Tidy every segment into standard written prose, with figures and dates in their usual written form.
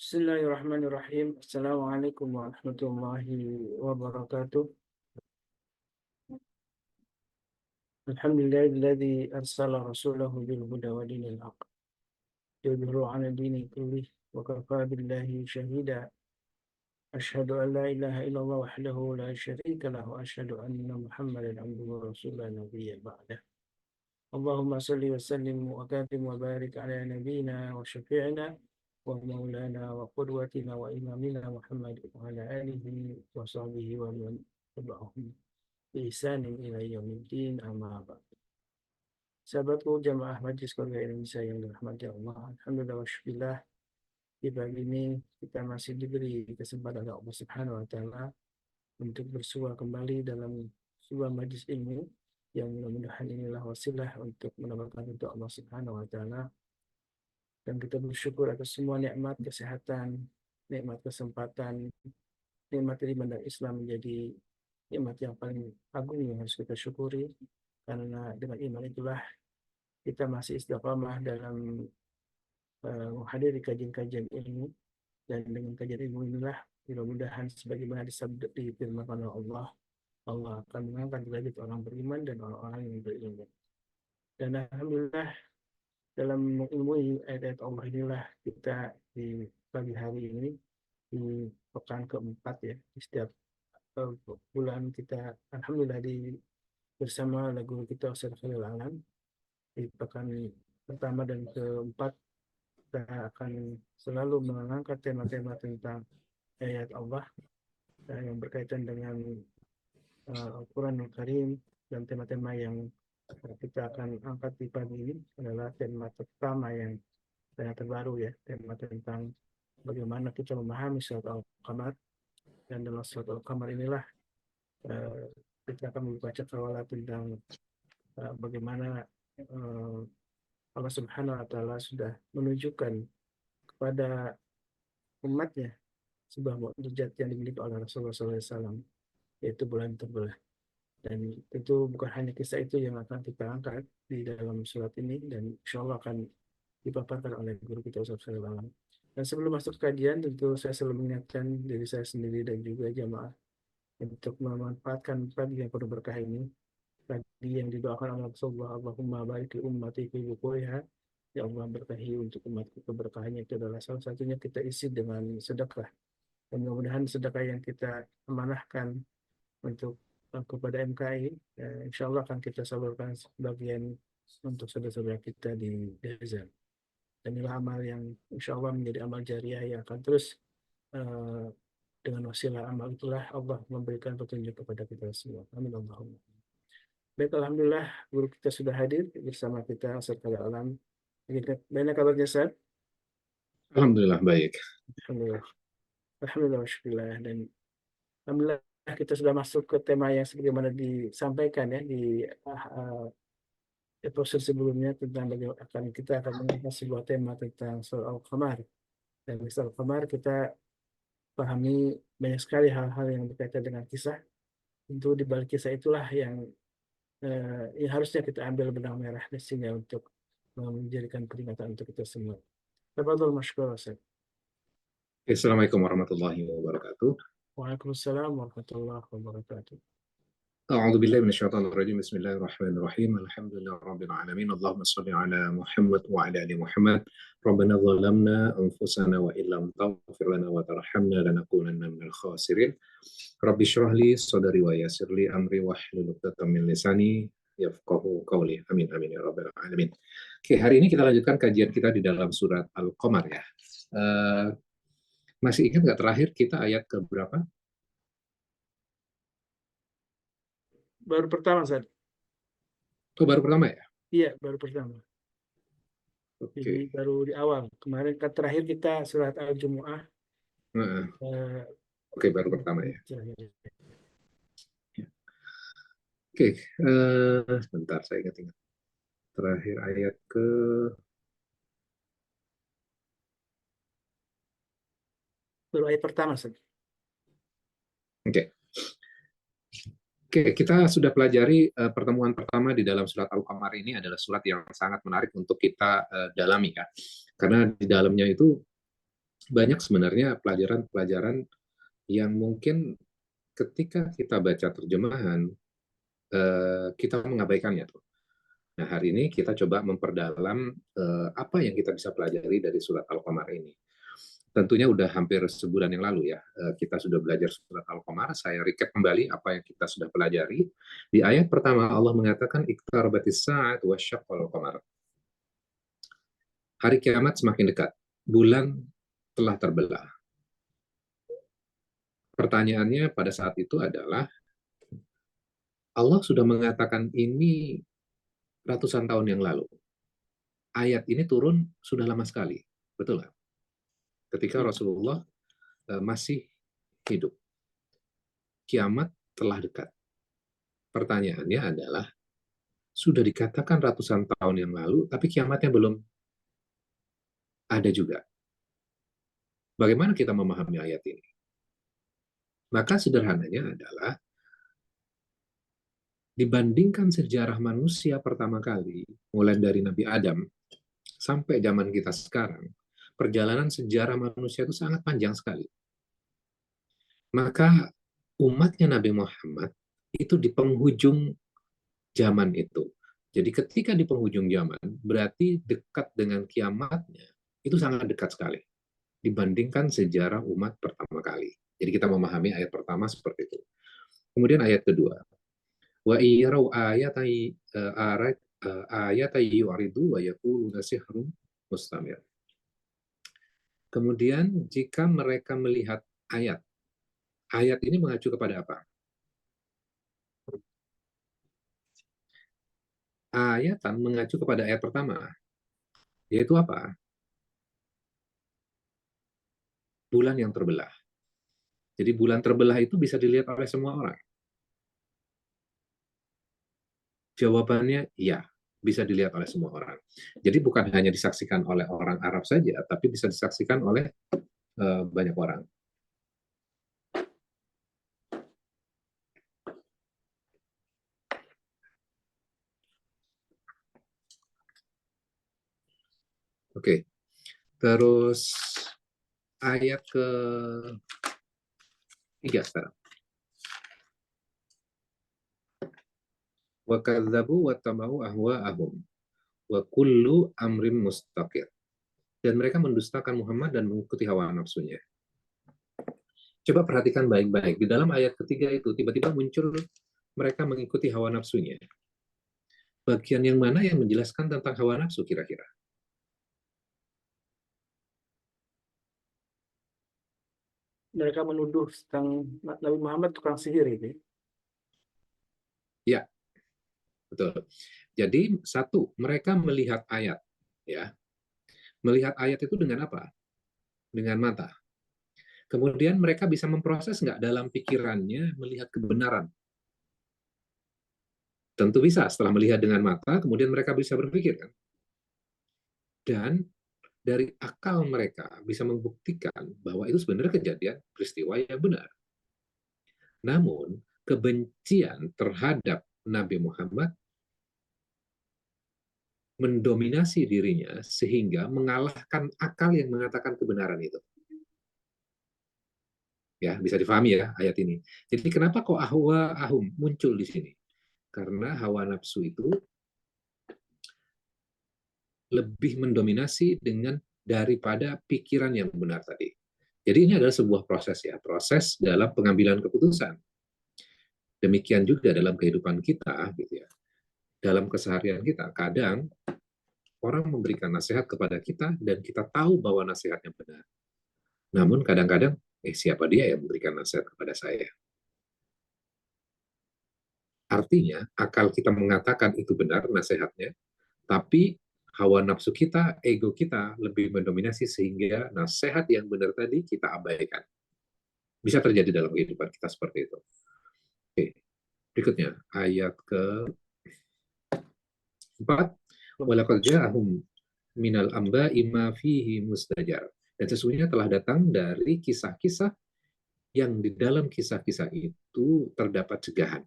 Bismillahirrahmanirrahim. Assalamualaikum warahmatullahi wabarakatuh. Alhamdulillahilladzi arsala rasulahu bil huda wa dinil haqq yudhhiru 'ala dini kullih wa kafa billahi shahida. Asyhadu an la ilaha illallah wahdahu la syarika lahu wa asyhadu anna Muhammadan abduhu wa rasuluhu nabiyya ba'dah. Allahumma salli wa sallim wa katim wa barik ala nabiyyina wa syafi'ina wa maulana wa qudwatina wa imamina Muhammad wa ala alihi wa sahbihi wa man tabi'ahum bi ihsanin ila yaumiddin, amma ba'd. Sahabatku jamaah Majelis Keluarga Indonesia yang dirahmati Allah, alhamdulillah wa syukurillah, di pagi ini kita masih diberi kesempatan oleh Allah Subhanahu wa taala untuk bersua kembali dalam sebuah majlis ilmu yang mudah-mudahan inilah wasilah untuk mendapatkan ridha Allah Subhanahu wa taala, dan kita bersyukur atas semua nikmat kesehatan, nikmat kesempatan, nikmat iman dan Islam menjadi nikmat yang paling agung yang harus kita syukuri, karena dengan iman itulah kita masih istiqamah dalam menghadiri kajian-kajian ilmu, dan dengan kajian ilmu inilah mudah-mudahan sebagaimana disabda di firman Allah, Allah akan mengangkat derajat orang beriman dan orang-orang yang berilmu. Dan alhamdulillah dalam mengilmui ayat-ayat Allah inilah kita di pagi hari ini, di pekan keempat ya, di setiap bulan kita alhamdulillah bersama lagu kita Ustaz Khalil Alam. Di pekan pertama dan keempat kita akan selalu mengangkat tema-tema tentang ayat Allah yang berkaitan dengan Al-Quranul Karim, dan tema-tema yang kita akan angkat di pagi ini adalah tema pertama yang sangat terbaru ya, tema tentang bagaimana kita memahami surat Al-Qamar. Dan dalam surat Al-Qamar inilah kita akan membaca kawalah tentang bagaimana Allah Subhanahu wa taala sudah menunjukkan kepada umatnya sebuah mukjizat yang dimiliki oleh Rasulullah SAW, yaitu bulan terbelah. Dan tentu bukan hanya kisah itu yang akan kita angkat di dalam surat ini, dan insya Allah akan dipaparkan oleh guru kita Ustaz Khalil Alam. Dan sebelum masuk ke kajian, tentu saya selalu mengingatkan diri saya sendiri dan juga jamaah untuk memanfaatkan pagi yang penuh berkah ini, pagi yang didoakan oleh Rasulullah, Allahumma barik li ummati fi bukuliha, ya Allah berkahi untuk umatku, keberkahannya itu adalah salah satunya kita isi dengan sedekah. Dan mudah-mudahan sedekah yang kita amanahkan untuk kepada MKI, insya Allah akan kita salurkan sebagian untuk saudara-saudara kita di Gaza. Dan inilah amal yang insya Allah menjadi amal jariah yang akan terus dengan wasilah amal itulah Allah memberikan petunjuk kepada kita semua. Amin Allahumma. Baik, alhamdulillah guru kita sudah hadir bersama kita Ustaz Khalil Alam. Bagaimana kabarnya Ustaz? Alhamdulillah baik. Alhamdulillah. Alhamdulillah wa syukurillah. Dan alhamdulillah kita sudah masuk ke tema yang sebagaimana disampaikan ya di episode sebelumnya, tentang bagaimana kita akan mengangkat sebuah tema tentang surah Al-Qamar. Dan di surah Al-Qamar kita pahami banyak sekali hal-hal yang berkaitan dengan kisah. Tentu di balik kisah itulah yang harusnya kita ambil benang merah sehingga untuk menjadikan peringatan untuk kita semua. Tafadhol masykur Ustaz. Assalamualaikum warahmatullahi wabarakatuh. Waalaikumsalam warahmatullahi wabarakatuh. A'udzu billahi minasyaitonir rajim. Bismillahirrahmanirrahim. Alhamdulillahirabbil alamin. Allahumma shalli ala Muhammad wa ala ali Muhammad. Rabbana zalamna anfusana wa illam taghfir lana wa tarhamna lanakunanna minal khasirin. Rabbi shrah li sadri wa yassir li amri wahlul 'uqdatam min lisani yafqahu qawli. Amin amin ya rabbal alamin. Oke, hari ini kita lanjutkan kajian kita di dalam surat Al-Qamar ya. Masih ingat nggak terakhir kita ayat ke berapa? Baru pertama, Ustaz. Oh, baru pertama ya? Iya, baru pertama. Oke. Jadi baru di awal. Kemarin kan terakhir kita surat Al-Jumu'ah. Oke, baru pertama ya. Oke, sebentar saya ingat-ingat. Terakhir ayat ke... Baru ayat pertama, Ustaz. Oke. Oke, kita sudah pelajari pertemuan pertama di dalam surat Al-Qamar ini adalah surat yang sangat menarik untuk kita dalami ya. Karena di dalamnya itu banyak sebenarnya pelajaran-pelajaran yang mungkin ketika kita baca terjemahan, kita mengabaikannya tuh. Nah, hari ini kita coba memperdalam apa yang kita bisa pelajari dari surat Al-Qamar ini. Tentunya udah hampir sebulan yang lalu ya, kita sudah belajar surat Al-Qamar. Saya recap kembali apa yang kita sudah pelajari. Di ayat pertama Allah mengatakan iqtarabatis sa'at wa syaqqal qamar. Hari kiamat semakin dekat, bulan telah terbelah. Pertanyaannya pada saat itu adalah, Allah sudah mengatakan ini ratusan tahun yang lalu. Ayat ini turun sudah lama sekali, betul nggak? Ketika Iya. Rasulullah masih hidup. Kiamat telah dekat. Pertanyaannya adalah, sudah dikatakan ratusan tahun yang lalu, tapi kiamatnya belum ada juga. Bagaimana kita memahami ayat ini? Maka sederhananya adalah, dibandingkan sejarah manusia pertama kali, mulai dari Nabi Adam sampai zaman kita sekarang, perjalanan sejarah manusia itu sangat panjang sekali. Maka umatnya Nabi Muhammad itu di penghujung zaman itu. Jadi ketika di penghujung zaman, berarti dekat dengan kiamatnya, itu sangat dekat sekali dibandingkan sejarah umat pertama kali. Jadi kita memahami ayat pertama seperti itu. Kemudian ayat kedua, wa iyarau ayatai yu'ridu wa yaquluna sihrun mustamir. Kemudian jika mereka melihat ayat, ayat ini mengacu kepada apa? Ayatan mengacu kepada ayat pertama, yaitu apa? Bulan yang terbelah. Jadi bulan terbelah itu bisa dilihat oleh semua orang. Jawabannya iya, bisa dilihat oleh semua orang. Jadi bukan hanya disaksikan oleh orang Arab saja, tapi bisa disaksikan oleh banyak orang. Oke, terus ayat ke 3 sekarang. Wa kadzabu wa tamau ahwa'ahum wa kullu amrim mustaqir. Dan mereka mendustakan Muhammad dan mengikuti hawa nafsunya. Coba perhatikan baik-baik. Di dalam ayat ketiga itu, tiba-tiba muncul mereka mengikuti hawa nafsunya. Bagian yang mana yang menjelaskan tentang hawa nafsu kira-kira? Mereka menuduh tentang Nabi Muhammad tukang sihir itu. Ya, betul. Jadi satu, mereka melihat ayat, ya. Melihat ayat itu dengan apa? Dengan mata. Kemudian mereka bisa memproses nggak dalam pikirannya melihat kebenaran? Tentu bisa. Setelah melihat dengan mata, kemudian mereka bisa berpikir kan. Dan dari akal mereka bisa membuktikan bahwa itu sebenarnya kejadian peristiwa yang benar. Namun kebencian terhadap Nabi Muhammad mendominasi dirinya sehingga mengalahkan akal yang mengatakan kebenaran itu. Ya, bisa difahami ya ayat ini. Jadi kenapa kok ahwa ahum muncul di sini? Karena hawa nafsu itu lebih mendominasi dengan daripada pikiran yang benar tadi. Jadi ini adalah sebuah proses ya, proses dalam pengambilan keputusan. Demikian juga dalam kehidupan kita gitu ya. Dalam keseharian kita, kadang orang memberikan nasihat kepada kita dan kita tahu bahwa nasihatnya benar. Namun kadang-kadang, siapa dia yang memberikan nasihat kepada saya? Artinya, akal kita mengatakan itu benar nasihatnya, tapi hawa nafsu kita, ego kita lebih mendominasi sehingga nasihat yang benar tadi kita abaikan. Bisa terjadi dalam kehidupan kita seperti itu. Oke, berikutnya ayat ke-4. Walaqad ja'ahum minal amba'i ma fihi mustajar. Dan sesungguhnya telah datang dari kisah-kisah yang di dalam kisah-kisah itu terdapat cegahan.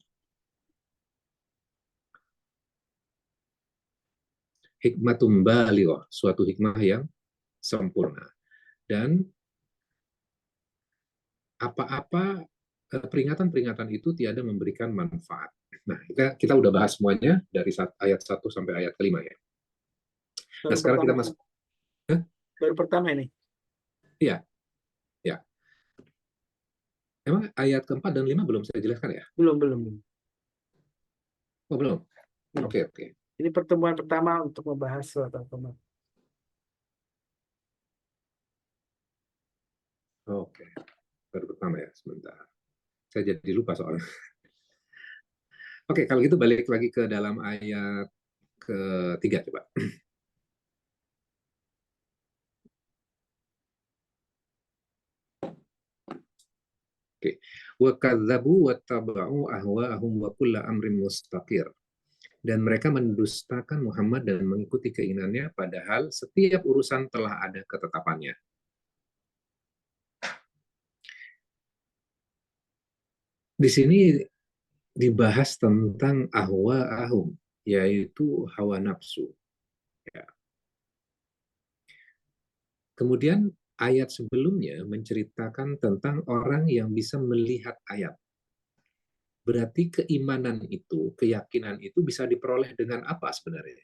Hikmatum balighah, suatu hikmah yang sempurna. Dan apa-apa peringatan-peringatan itu tiada memberikan manfaat. Nah, kita udah bahas semuanya dari ayat 1 sampai ayat kelima ya. Nah, Baru sekarang pertama, kita masuk. Hah? baru pertama ini. Iya, ya. Emang ayat keempat dan lima belum saya jelaskan ya? Belum. Oh, belum. Belum. Oke. Ini pertemuan pertama untuk membahas surat Al-Qamar. Oke. Baru pertama ya, sebentar. Saya jadi lupa soalnya. Oke, kalau gitu balik lagi ke dalam ayat ketiga coba. Oke. Wa kadzabu wattaba'u ahwa'ahum wa kulla amrin mustaqir. Dan mereka mendustakan Muhammad dan mengikuti keinginannya padahal setiap urusan telah ada ketetapannya. Di sini dibahas tentang ahwa'ahum, yaitu hawa nafsu. Ya. Kemudian ayat sebelumnya menceritakan tentang orang yang bisa melihat ayat. Berarti keimanan itu, keyakinan itu bisa diperoleh dengan apa sebenarnya?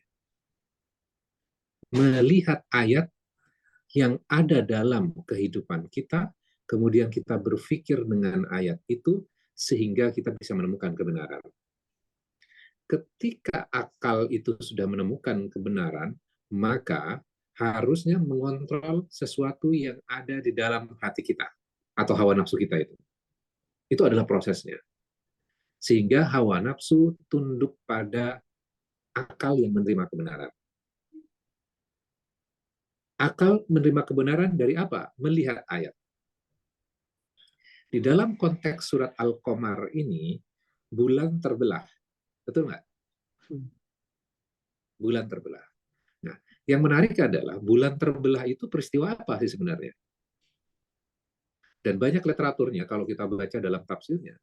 Melihat ayat yang ada dalam kehidupan kita, kemudian kita berpikir dengan ayat itu, sehingga kita bisa menemukan kebenaran. Ketika akal itu sudah menemukan kebenaran, maka harusnya mengontrol sesuatu yang ada di dalam hati kita, atau hawa nafsu kita itu. Itu adalah prosesnya. Sehingga hawa nafsu tunduk pada akal yang menerima kebenaran. Akal menerima kebenaran dari apa? Melihat ayat. Di dalam konteks surat Al-Qamar ini, bulan terbelah. Betul nggak? Bulan terbelah. Nah, yang menarik adalah bulan terbelah itu peristiwa apa sih sebenarnya? Dan banyak literaturnya, kalau kita baca dalam tafsirnya,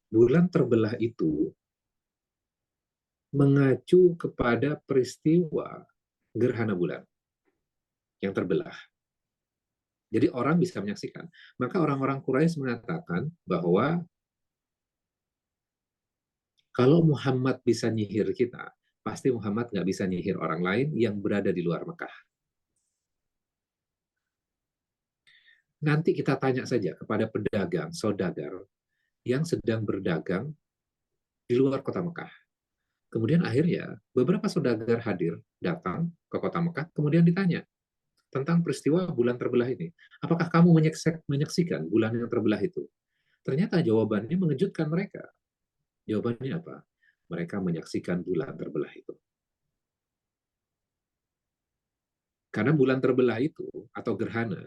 bulan terbelah itu mengacu kepada peristiwa gerhana bulan yang terbelah. Jadi orang bisa menyaksikan. Maka orang-orang Quraisy mengatakan bahwa kalau Muhammad bisa nyihir kita, pasti Muhammad nggak bisa nyihir orang lain yang berada di luar Mekah. Nanti kita tanya saja kepada pedagang, saudagar, yang sedang berdagang di luar kota Mekah. Kemudian akhirnya beberapa saudagar hadir, datang ke kota Mekah, kemudian ditanya tentang peristiwa bulan terbelah ini. Apakah kamu menyaksikan bulan yang terbelah itu? Ternyata jawabannya mengejutkan mereka. Jawabannya apa? Mereka menyaksikan bulan terbelah itu. Karena bulan terbelah itu, atau gerhana,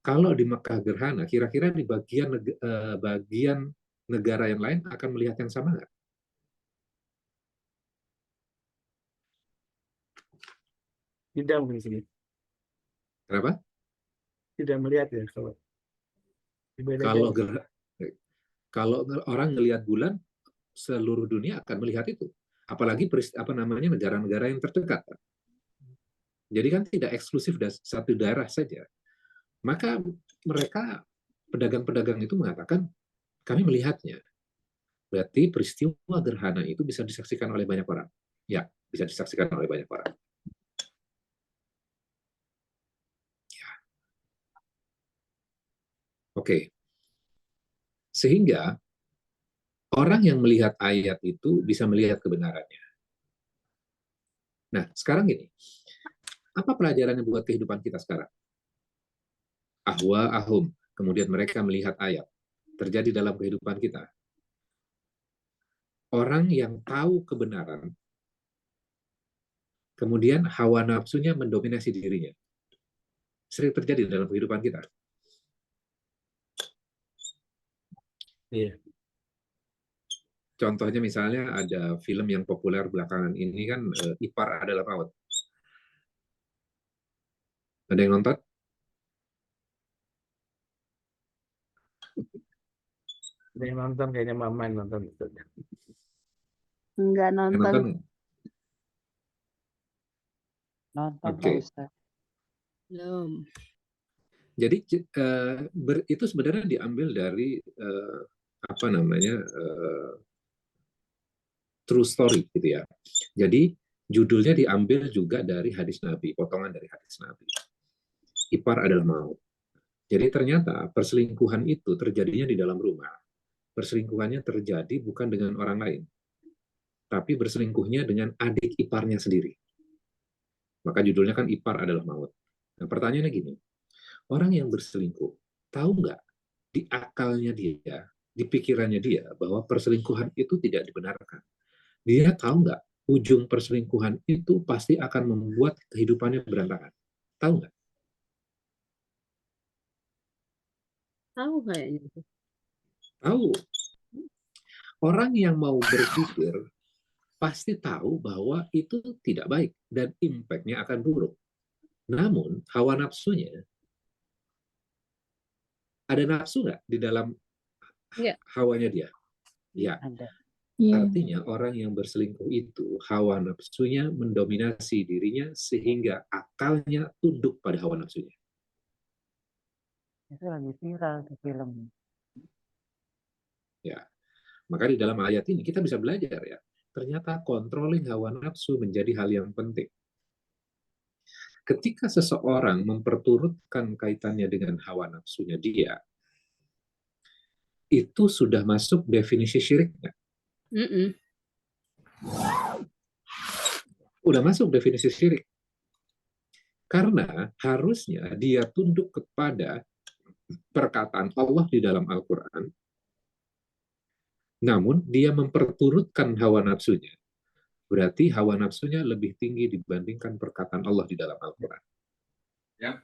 kalau di Mekah gerhana, kira-kira di bagian negara yang lain akan melihat yang sama nggak? Tidak mungkin sini. Kenapa? Tidak melihat ya kalau Kalau beda-beda. kalau orang ngelihat bulan, seluruh dunia akan melihat itu. Apalagi negara-negara yang terdekat. Jadi kan tidak eksklusif dari satu daerah saja. Maka mereka, pedagang-pedagang itu mengatakan, kami melihatnya. Berarti peristiwa gerhana itu bisa disaksikan oleh banyak orang. Ya, bisa disaksikan oleh banyak orang. Ya. Oke. Sehingga orang yang melihat ayat itu bisa melihat kebenarannya. Nah, sekarang gini. Apa pelajarannya buat kehidupan kita sekarang? Ahwa ahum. Kemudian mereka melihat ayat. Terjadi dalam kehidupan kita. Orang yang tahu kebenaran, kemudian hawa nafsunya mendominasi dirinya. Sering terjadi dalam kehidupan kita. Iya. Contohnya misalnya ada film yang populer belakangan ini kan, Ipar Adalah Maut. Ada yang nonton? Ada yang nonton kayaknya Maman nonton itu. Enggak Yang nonton, nonton? nonton Pak Oke. Ustadz. Belum. Jadi itu sebenarnya diambil dari apa namanya true story gitu ya. Jadi judulnya diambil juga dari hadis Nabi, potongan dari hadis Nabi. Ipar adalah maut. Jadi ternyata perselingkuhan itu terjadinya di dalam rumah. Perselingkuhannya terjadi bukan dengan orang lain, tapi berselingkuhnya dengan adik iparnya sendiri. Maka judulnya kan ipar adalah maut. Nah pertanyaannya gini, orang yang berselingkuh, tahu nggak di akalnya dia, di pikirannya dia, bahwa perselingkuhan itu tidak dibenarkan. Dia tahu nggak, ujung perselingkuhan itu pasti akan membuat kehidupannya berantakan. Tahu nggak? Tahu kayaknya. Tahu. Orang yang mau berpikir pasti tahu bahwa itu tidak baik dan impact-nya akan buruk. Namun, hawa nafsunya, ada nafsu nggak di dalam hawanya dia? Ya. Ada. Artinya orang yang berselingkuh itu hawa nafsunya mendominasi dirinya sehingga akalnya tunduk pada hawa nafsunya. Itu lagi viral di film. Ya. Maka di dalam ayat ini kita bisa belajar ya. Ternyata controlling hawa nafsu menjadi hal yang penting. Ketika seseorang memperturutkan kaitannya dengan hawa nafsunya dia, itu sudah masuk definisi syirik nggak? Udah masuk definisi syirik. Karena harusnya dia tunduk kepada perkataan Allah di dalam Al-Quran, namun dia memperturutkan hawa nafsunya. Berarti hawa nafsunya lebih tinggi dibandingkan perkataan Allah di dalam Al-Quran. Ya.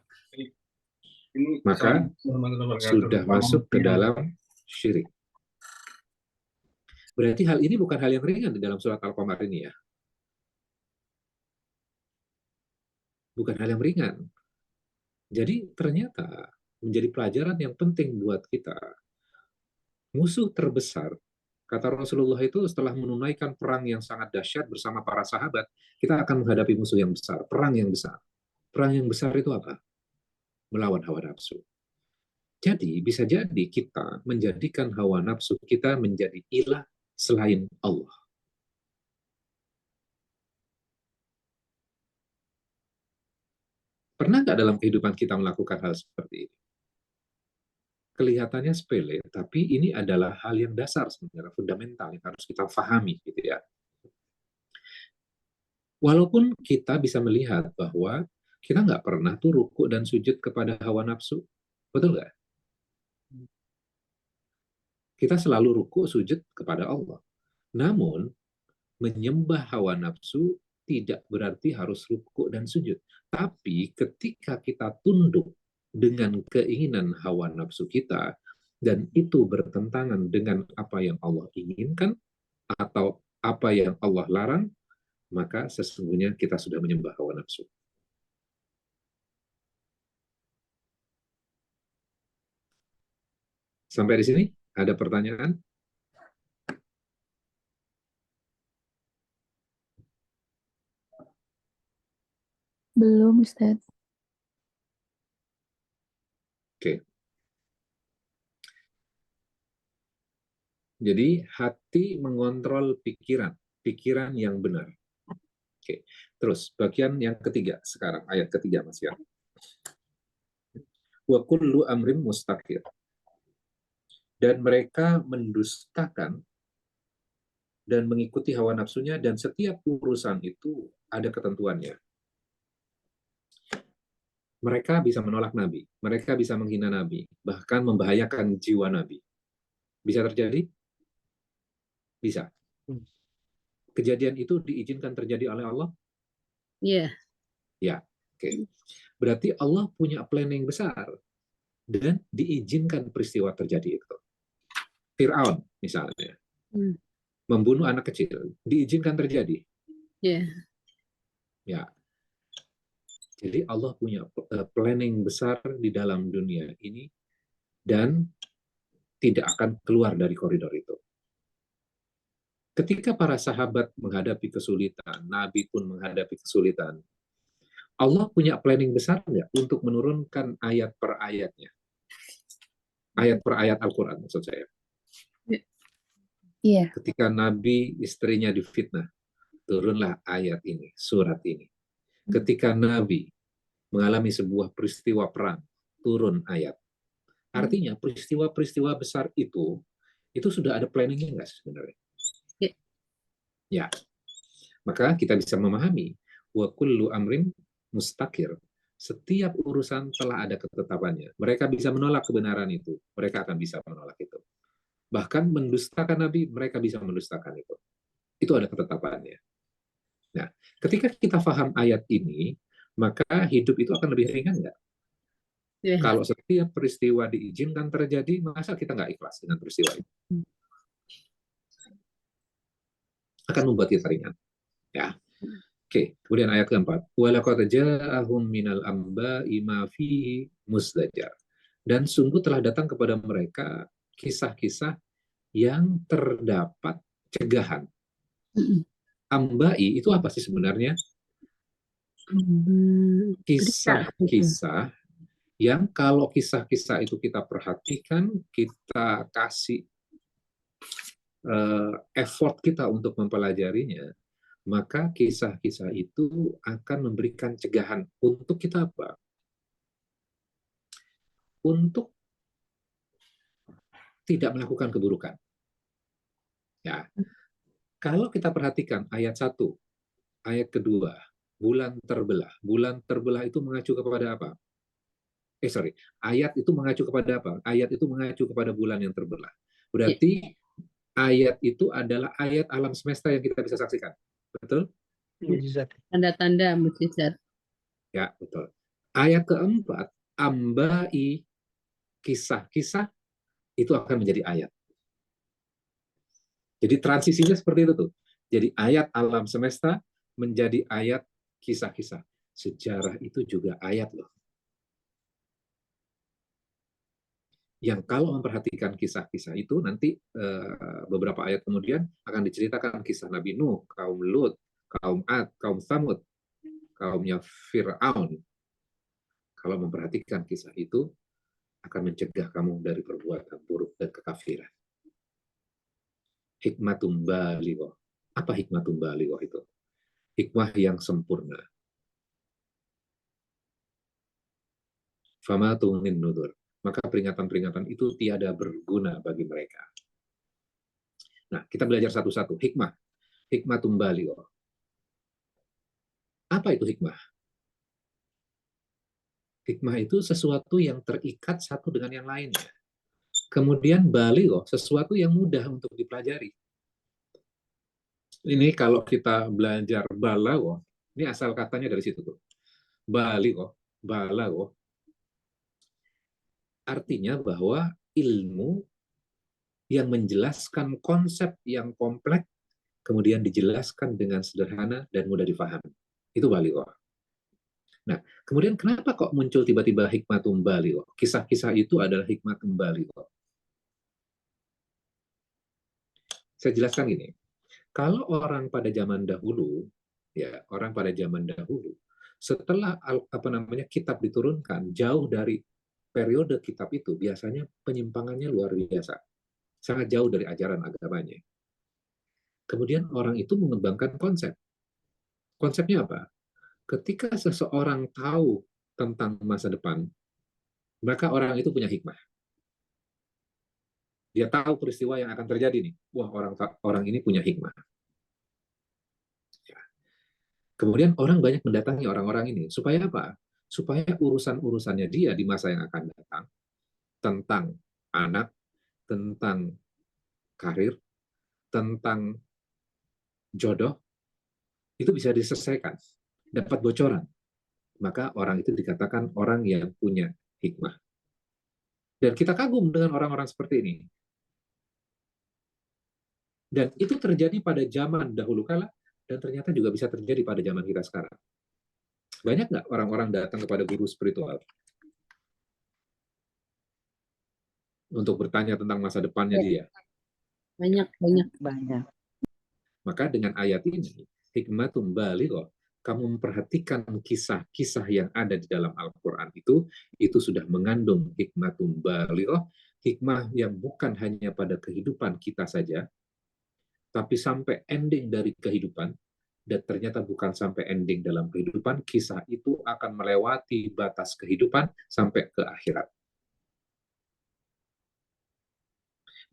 Maka sudah masuk ke dalam syirik. Berarti hal ini bukan hal yang ringan di dalam surat Al-Qamar ini ya. Bukan hal yang ringan. Jadi ternyata menjadi pelajaran yang penting buat kita. Musuh terbesar, kata Rasulullah itu setelah menunaikan perang yang sangat dahsyat bersama para sahabat, kita akan menghadapi musuh yang besar, perang yang besar. Perang yang besar itu apa? Melawan hawa nafsu. Jadi bisa jadi kita menjadikan hawa nafsu kita menjadi ilah selain Allah. Pernah nggak dalam kehidupan kita melakukan hal seperti ini? Kelihatannya sepele, tapi ini adalah hal yang dasar sebenarnya, fundamental yang harus kita pahami, gitu ya. Walaupun kita bisa melihat bahwa kita nggak pernah tuh ruku dan sujud kepada hawa nafsu, betul nggak? Kita selalu ruku sujud kepada Allah. Namun, menyembah hawa nafsu tidak berarti harus ruku dan sujud. Tapi ketika kita tunduk dengan keinginan hawa nafsu kita, dan itu bertentangan dengan apa yang Allah inginkan, atau apa yang Allah larang, maka sesungguhnya kita sudah menyembah hawa nafsu. Sampai di sini, ada pertanyaan? Belum, Ustaz. Oke. Jadi hati mengontrol pikiran, pikiran yang benar. Oke. Terus bagian yang ketiga sekarang, ayat ketiga Mas ya. Wa kullu amrin mustaqir. Dan mereka mendustakan dan mengikuti hawa nafsunya, dan setiap urusan itu ada ketentuannya. Mereka bisa menolak Nabi, mereka bisa menghina Nabi, bahkan membahayakan jiwa Nabi. Bisa terjadi? Bisa. Kejadian itu diizinkan terjadi oleh Allah? Iya. Ya, oke. Berarti Allah punya planning besar dan diizinkan peristiwa terjadi itu. Fir'aun misalnya, membunuh anak kecil, diizinkan terjadi. Iya. Ya. Jadi Allah punya planning besar di dalam dunia ini dan tidak akan keluar dari koridor itu. Ketika para sahabat menghadapi kesulitan, Nabi pun menghadapi kesulitan, Allah punya planning besar nggak untuk menurunkan ayat per ayatnya? Ayat per ayat Al-Quran maksud saya. Iya. Ketika Nabi istrinya difitnah, turunlah ayat ini, surat ini. Ketika Nabi mengalami sebuah peristiwa perang, turun ayat. Artinya peristiwa-peristiwa besar itu sudah ada planningnya nggak sebenarnya? Ya. Ya. Maka kita bisa memahami wa kullu amrin mustaqir. Setiap urusan telah ada ketetapannya. Mereka bisa menolak kebenaran itu. Mereka akan bisa menolak itu. Bahkan mendustakan Nabi, mereka bisa mendustakan itu. Itu ada ketetapannya. Nah, ketika kita paham ayat ini, maka hidup itu akan lebih ringan nggak? Ya. Kalau setiap peristiwa diizinkan terjadi, masa kita nggak ikhlas dengan peristiwa itu? Akan membuat kita ringan. Ya. Oke, kemudian ayat keempat. وَلَقَدْ جَاءَهُمْ مِنَ الْأَنْبَاءِ مَا فِيهِ مُزْدَجَرٌ. Dan sungguh telah datang kepada mereka kisah-kisah yang terdapat cegahan. Ambai itu apa sih sebenarnya? Kisah-kisah yang kalau kisah-kisah itu kita perhatikan, kita kasih effort kita untuk mempelajarinya, maka kisah-kisah itu akan memberikan cegahan untuk kita apa? Untuk tidak melakukan keburukan. Ya. Kalau kita perhatikan ayat 1, ayat kedua, bulan terbelah. Bulan terbelah itu mengacu kepada apa? Ayat itu mengacu kepada apa? Ayat itu mengacu kepada bulan yang terbelah. Berarti ayat itu adalah ayat alam semesta yang kita bisa saksikan. Betul? Mujizat. Tanda-tanda mukjizat. Ya, betul. Ayat keempat, ambai, kisah-kisah, itu akan menjadi ayat. Jadi transisinya seperti itu tuh. Jadi ayat alam semesta menjadi ayat kisah-kisah. Sejarah itu juga ayat loh. Yang kalau memperhatikan kisah-kisah itu, nanti beberapa ayat kemudian akan diceritakan kisah Nabi Nuh, kaum Lut, kaum Ad, kaum Tsamud, kaumnya Fir'aun. Kalau memperhatikan kisah itu, akan mencegah kamu dari perbuatan buruk dan kekafiran. Hikmatum balighoh. Apa hikmatum balighoh itu? Hikmah yang sempurna. Fama tu'min nudur. Maka peringatan-peringatan itu tiada berguna bagi mereka. Nah, kita belajar satu-satu. Hikmah. Hikmatum balighoh. Apa itu hikmah? Hikmah itu sesuatu yang terikat satu dengan yang lainnya. Kemudian balighoh, sesuatu yang mudah untuk dipelajari. Ini kalau kita belajar balaghah, ini asal katanya dari situ tuh. Balaghah. Artinya bahwa ilmu yang menjelaskan konsep yang kompleks kemudian dijelaskan dengan sederhana dan mudah difahami. Itu balaghah. Nah, kemudian kenapa kok muncul tiba-tiba hikmatum balaghah? Kisah-kisah itu adalah hikmatum balaghah. Saya jelaskan gini. Kalau orang pada zaman dahulu, ya, orang pada zaman dahulu, setelah kitab diturunkan, jauh dari periode kitab itu, biasanya penyimpangannya luar biasa. Sangat jauh dari ajaran agamanya. Kemudian orang itu mengembangkan konsep. Konsepnya apa? Ketika seseorang tahu tentang masa depan, maka orang itu punya hikmah. Dia tahu peristiwa yang akan terjadi nih. Wah, orang ini punya hikmah. Kemudian orang banyak mendatangi orang-orang ini. Supaya apa? Supaya urusan-urusannya dia di masa yang akan datang, tentang anak, tentang karir, tentang jodoh, itu bisa diselesaikan. Dapat bocoran. Maka orang itu dikatakan orang yang punya hikmah. Dan kita kagum dengan orang-orang seperti ini. Dan itu terjadi pada zaman dahulu kala, dan ternyata juga bisa terjadi pada zaman kita sekarang. Banyak nggak orang-orang datang kepada guru spiritual untuk bertanya tentang masa depannya dia? Banyak. Maka dengan ayat ini, hikmatum balighah, kamu memperhatikan kisah-kisah yang ada di dalam Al-Quran itu sudah mengandung hikmatum balighah, hikmah yang bukan hanya pada kehidupan kita saja, tapi sampai ending dari kehidupan, dan ternyata bukan sampai ending dalam kehidupan, kisah itu akan melewati batas kehidupan sampai ke akhirat.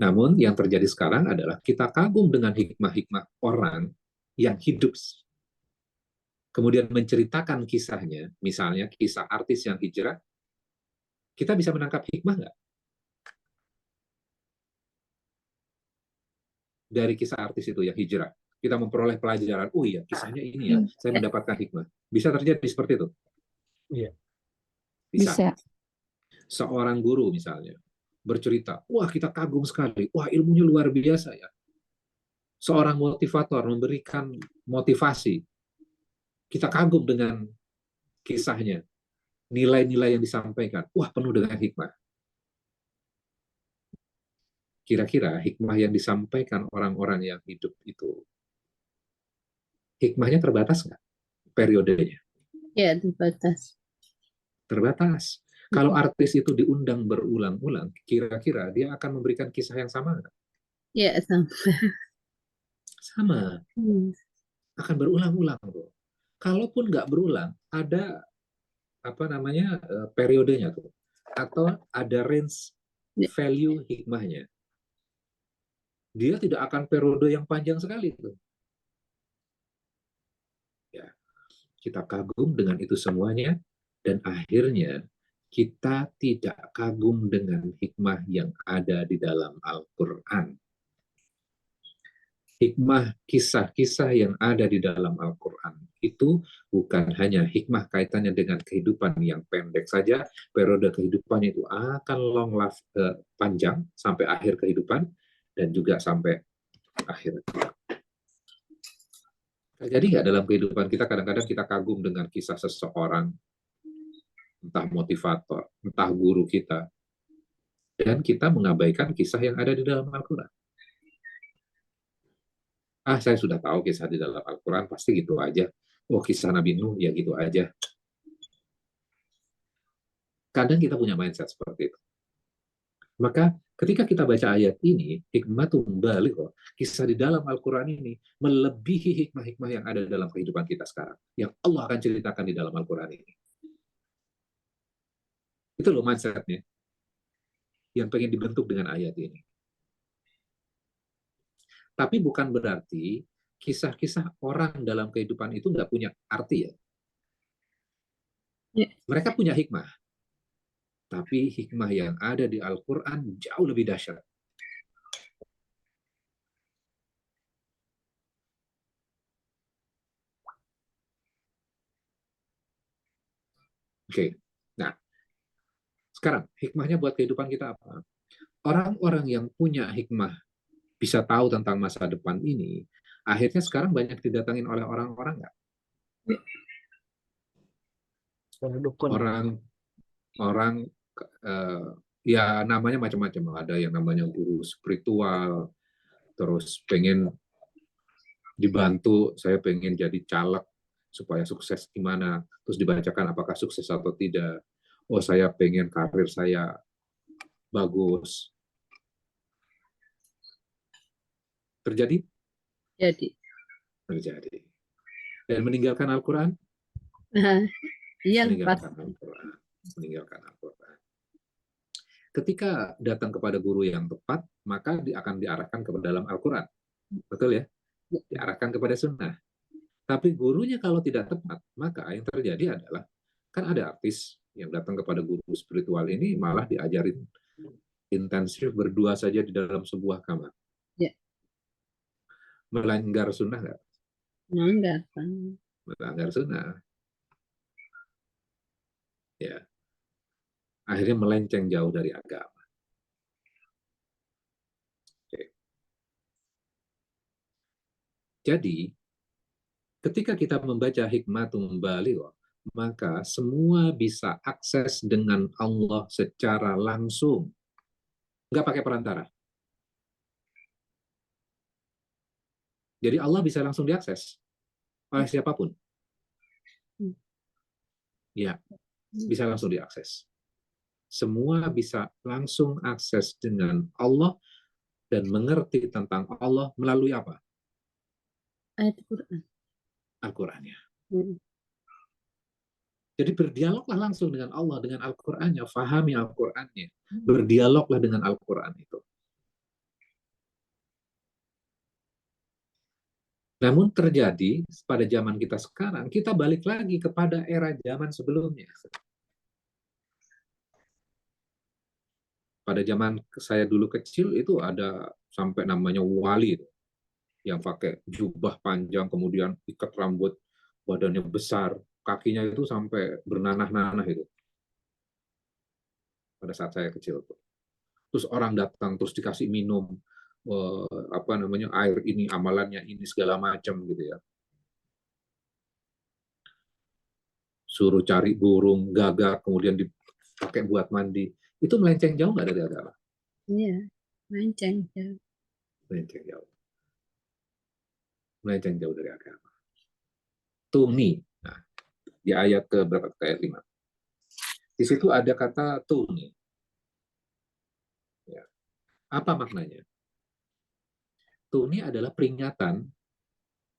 Namun yang terjadi sekarang adalah kita kagum dengan hikmah-hikmah orang yang hidup, kemudian menceritakan kisahnya, misalnya kisah artis yang hijrah, kita bisa menangkap hikmah nggak dari kisah artis itu yang hijrah? Kita memperoleh pelajaran, oh iya kisahnya ini ya, saya mendapatkan hikmah. Bisa terjadi seperti itu? Iya. Bisa. Bisa. Seorang guru misalnya, bercerita, wah kita kagum sekali, wah ilmunya luar biasa ya. Seorang motivator memberikan motivasi, kita kagum dengan kisahnya, nilai-nilai yang disampaikan, wah penuh dengan hikmah. Kira-kira hikmah yang disampaikan orang-orang yang hidup itu, hikmahnya terbatas nggak periodenya? Ya, terbatas. Terbatas. Kalau artis itu diundang berulang-ulang, kira-kira dia akan memberikan kisah yang sama nggak? Ya, sama. Sama. Hmm. Akan berulang-ulang. Kalaupun nggak berulang, ada periodenya tuh, atau ada range value hikmahnya. Dia tidak akan periode yang panjang sekali tuh. Ya, kita kagum dengan itu semuanya, dan akhirnya kita tidak kagum dengan hikmah yang ada di dalam Al-Quran. Hikmah kisah-kisah yang ada di dalam Al-Quran itu bukan hanya hikmah kaitannya dengan kehidupan yang pendek saja, periode kehidupannya itu akan panjang sampai akhir kehidupan, dan juga sampai akhir. Terjadi nggak dalam kehidupan kita, kadang-kadang kita kagum dengan kisah seseorang, entah motivator, entah guru kita, dan kita mengabaikan kisah yang ada di dalam Al-Quran. Saya sudah tahu kisah di dalam Al-Quran, pasti gitu aja. Oh, kisah Nabi Nuh, ya gitu aja. Kadang kita punya mindset seperti itu. Maka ketika kita baca ayat ini, hikmatum balighah, kisah di dalam Al-Quran ini melebihi hikmah-hikmah yang ada dalam kehidupan kita sekarang, yang Allah akan ceritakan di dalam Al-Quran ini. Itu loh mindsetnya yang pengen dibentuk dengan ayat ini. Tapi bukan berarti kisah-kisah orang dalam kehidupan itu nggak punya arti ya. Mereka punya hikmah. Tapi hikmah yang ada di Al-Quran jauh lebih dahsyat. Oke. Nah, sekarang hikmahnya buat kehidupan kita apa? Orang-orang yang punya hikmah bisa tahu tentang masa depan ini, akhirnya sekarang banyak didatangin oleh orang-orang nggak? Orang ya namanya macam-macam. Ada yang namanya guru spiritual, terus pengen dibantu, saya pengen jadi caleg supaya sukses gimana, terus dibacakan apakah sukses atau tidak. Oh, saya pengen karir saya bagus. Terjadi? Terjadi. Dan meninggalkan Al-Quran? Iya, meninggalkan Al-Quran. Meninggalkan Al-Quran. Ketika datang kepada guru yang tepat, maka akan diarahkan ke dalam Al-Quran. Betul ya? Diarahkan kepada sunnah. Tapi gurunya kalau tidak tepat, maka yang terjadi adalah, kan ada artis yang datang kepada guru spiritual ini malah diajarin intensif berdua saja di dalam sebuah kamar. Ya. Melanggar sunnah nggak? Melanggar. Melanggar sunnah. Ya. Akhirnya melenceng jauh dari agama. Oke. Jadi, ketika kita membaca hikmatum balighah, maka semua bisa akses dengan Allah secara langsung. Nggak pakai perantara. Jadi Allah bisa langsung diakses oleh siapapun. Ya, bisa langsung diakses. Semua bisa langsung akses dengan Allah dan mengerti tentang Allah melalui apa? Ayat Quran. Al-Qur'annya. Hmm. Jadi berdialoglah langsung dengan Allah, dengan Al-Qur'annya, fahami Al-Qur'annya. Berdialoglah dengan Al-Qur'an itu. Namun terjadi pada zaman kita sekarang, kita balik lagi kepada era zaman sebelumnya. Pada zaman saya dulu kecil itu ada sampai namanya wali yang pakai jubah panjang, kemudian ikat rambut, badannya besar, kakinya itu sampai bernanah-nanah itu. Pada saat saya kecil. Terus orang datang, terus dikasih minum, air ini, amalannya ini, segala macam gitu ya. Suruh cari burung, gagak, kemudian dipakai buat mandi. Itu melenceng jauh nggak dari agama? Iya, melenceng jauh. Melenceng jauh. Melenceng jauh dari agama. Tuni. Nah, di ayat ke berapa? Ke ayat 5. Di situ ada kata tuni. Ya. Apa maknanya? Tuni adalah peringatan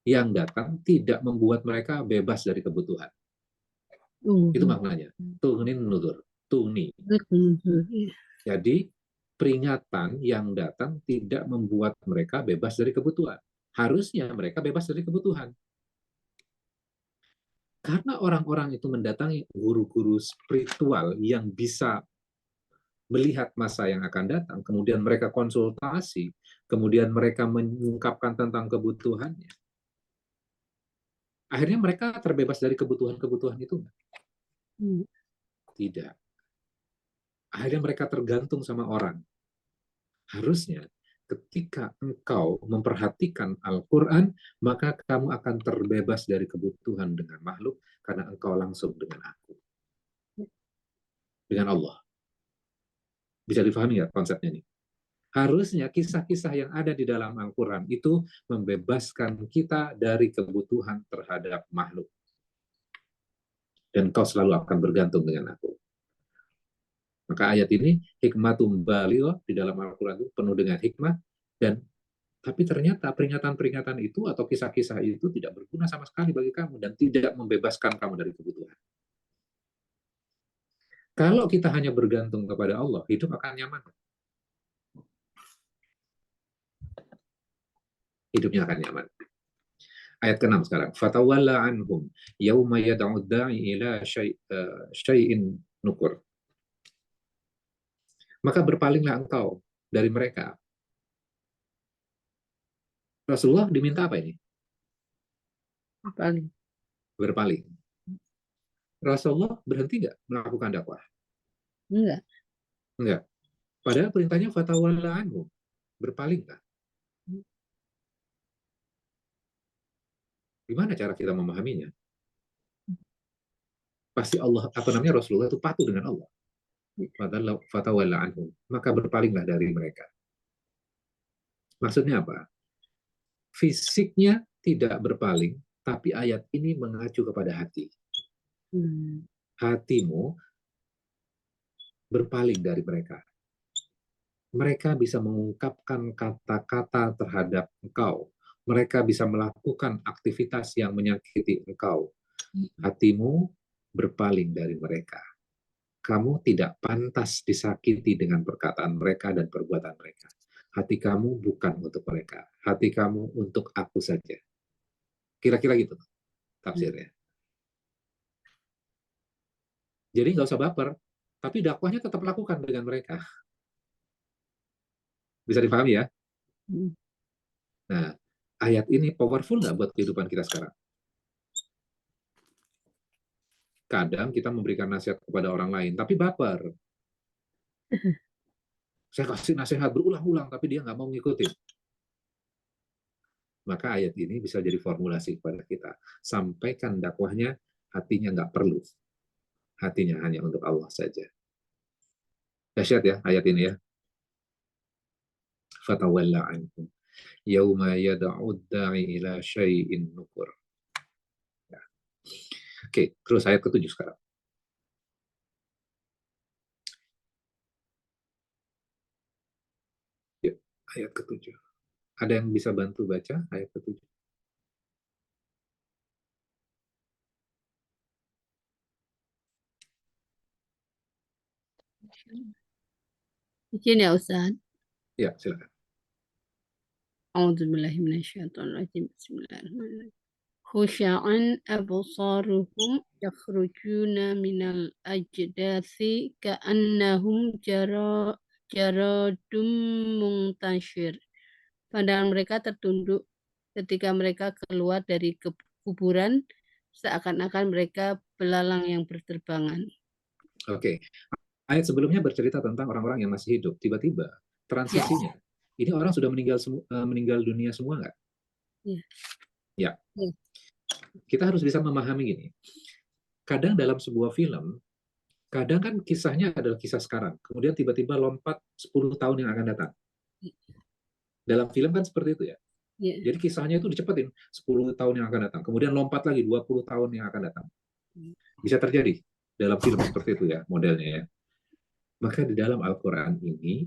yang datang tidak membuat mereka bebas dari kebutuhan. Itu maknanya. Tuni nudur. Tuni. Iya. Jadi peringatan yang datang tidak membuat mereka bebas dari kebutuhan. Harusnya mereka bebas dari kebutuhan. Karena orang-orang itu mendatangi guru-guru spiritual yang bisa melihat masa yang akan datang, kemudian mereka konsultasi, kemudian mereka mengungkapkan tentang kebutuhannya. Akhirnya mereka terbebas dari kebutuhan-kebutuhan itu. Tidak. Akhirnya mereka tergantung sama orang. Harusnya ketika engkau memperhatikan Al-Quran, maka kamu akan terbebas dari kebutuhan dengan makhluk, karena engkau langsung dengan aku. Dengan Allah. Bisa difahami nggak konsepnya ini? Harusnya kisah-kisah yang ada di dalam Al-Quran itu membebaskan kita dari kebutuhan terhadap makhluk. Dan kau selalu akan bergantung dengan aku. Maka ayat ini, hikmatum baligh di dalam Al-Quran itu penuh dengan hikmah, dan tapi ternyata peringatan-peringatan itu atau kisah-kisah itu tidak berguna sama sekali bagi kamu dan tidak membebaskan kamu dari kebutuhan. Kalau kita hanya bergantung kepada Allah, hidup akan nyaman. Hidupnya akan nyaman. Ayat ke-6 sekarang. Fatawalla anhum yauma yad'u da'i ila syai'in nukur. Maka berpalinglah engkau dari mereka. Rasulullah diminta apa ini? Berpaling. Rasulullah berhenti nggak melakukan dakwah? Enggak. Enggak. Padahal perintahnya fatawalla anhum. Berpalinglah. Gimana cara kita memahaminya? Pasti Allah, Rasulullah itu patuh dengan Allah. Fatawalla anhum. Maka berpalinglah dari mereka. Maksudnya apa? Fisiknya tidak berpaling, tapi ayat ini mengacu kepada hati. Hatimu berpaling dari mereka. Mereka bisa mengungkapkan kata-kata terhadap engkau. Mereka bisa melakukan aktivitas yang menyakiti engkau. Hatimu berpaling dari mereka. Kamu tidak pantas disakiti dengan perkataan mereka dan perbuatan mereka. Hati kamu bukan untuk mereka. Hati kamu untuk aku saja. Kira-kira gitu tafsirnya. Jadi nggak usah baper, tapi dakwahnya tetap lakukan dengan mereka. Bisa dipahami ya? Nah, ayat ini powerful nggak buat kehidupan kita sekarang? Kadang kita memberikan nasihat kepada orang lain, tapi baper. Saya kasih nasihat berulang-ulang, tapi dia nggak mau ngikutin. Maka ayat ini bisa jadi formulasi kepada kita. Sampaikan dakwahnya, hatinya nggak perlu. Hatinya hanya untuk Allah saja. Dahsyat ya ayat ini ya. Fatawalla anhum yauma yad'u da'i ila syai'in nukur. Ya. Oke, terus ayat ke-7 sekarang. Ayat ke-7. Ada yang bisa bantu baca ayat ke-7? Izin ya Ustaz. Ya, silakan. A'udzubillahiminasyaitonirrajim. Bismillahirrahmanirrahim. Khusya'an absaruhum yakhrujuna minal ajdasi ka'annahum jaradum muntashir. Pandangan mereka tertunduk ketika mereka keluar dari kuburan, seakan-akan mereka belalang yang berterbangan. Oke. Ayat sebelumnya bercerita tentang orang-orang yang masih hidup. Tiba-tiba transisinya. Ini orang sudah meninggal dunia semua nggak? Ya. Ya. Ya. Kita harus bisa memahami gini. Kadang dalam sebuah film, kadang kan kisahnya adalah kisah sekarang. Kemudian tiba-tiba lompat 10 tahun yang akan datang. Dalam film kan seperti itu ya. Ya. Jadi kisahnya itu dicepetin 10 tahun yang akan datang. Kemudian lompat lagi 20 tahun yang akan datang. Bisa terjadi dalam film seperti itu ya modelnya ya. Maka di dalam Al-Quran ini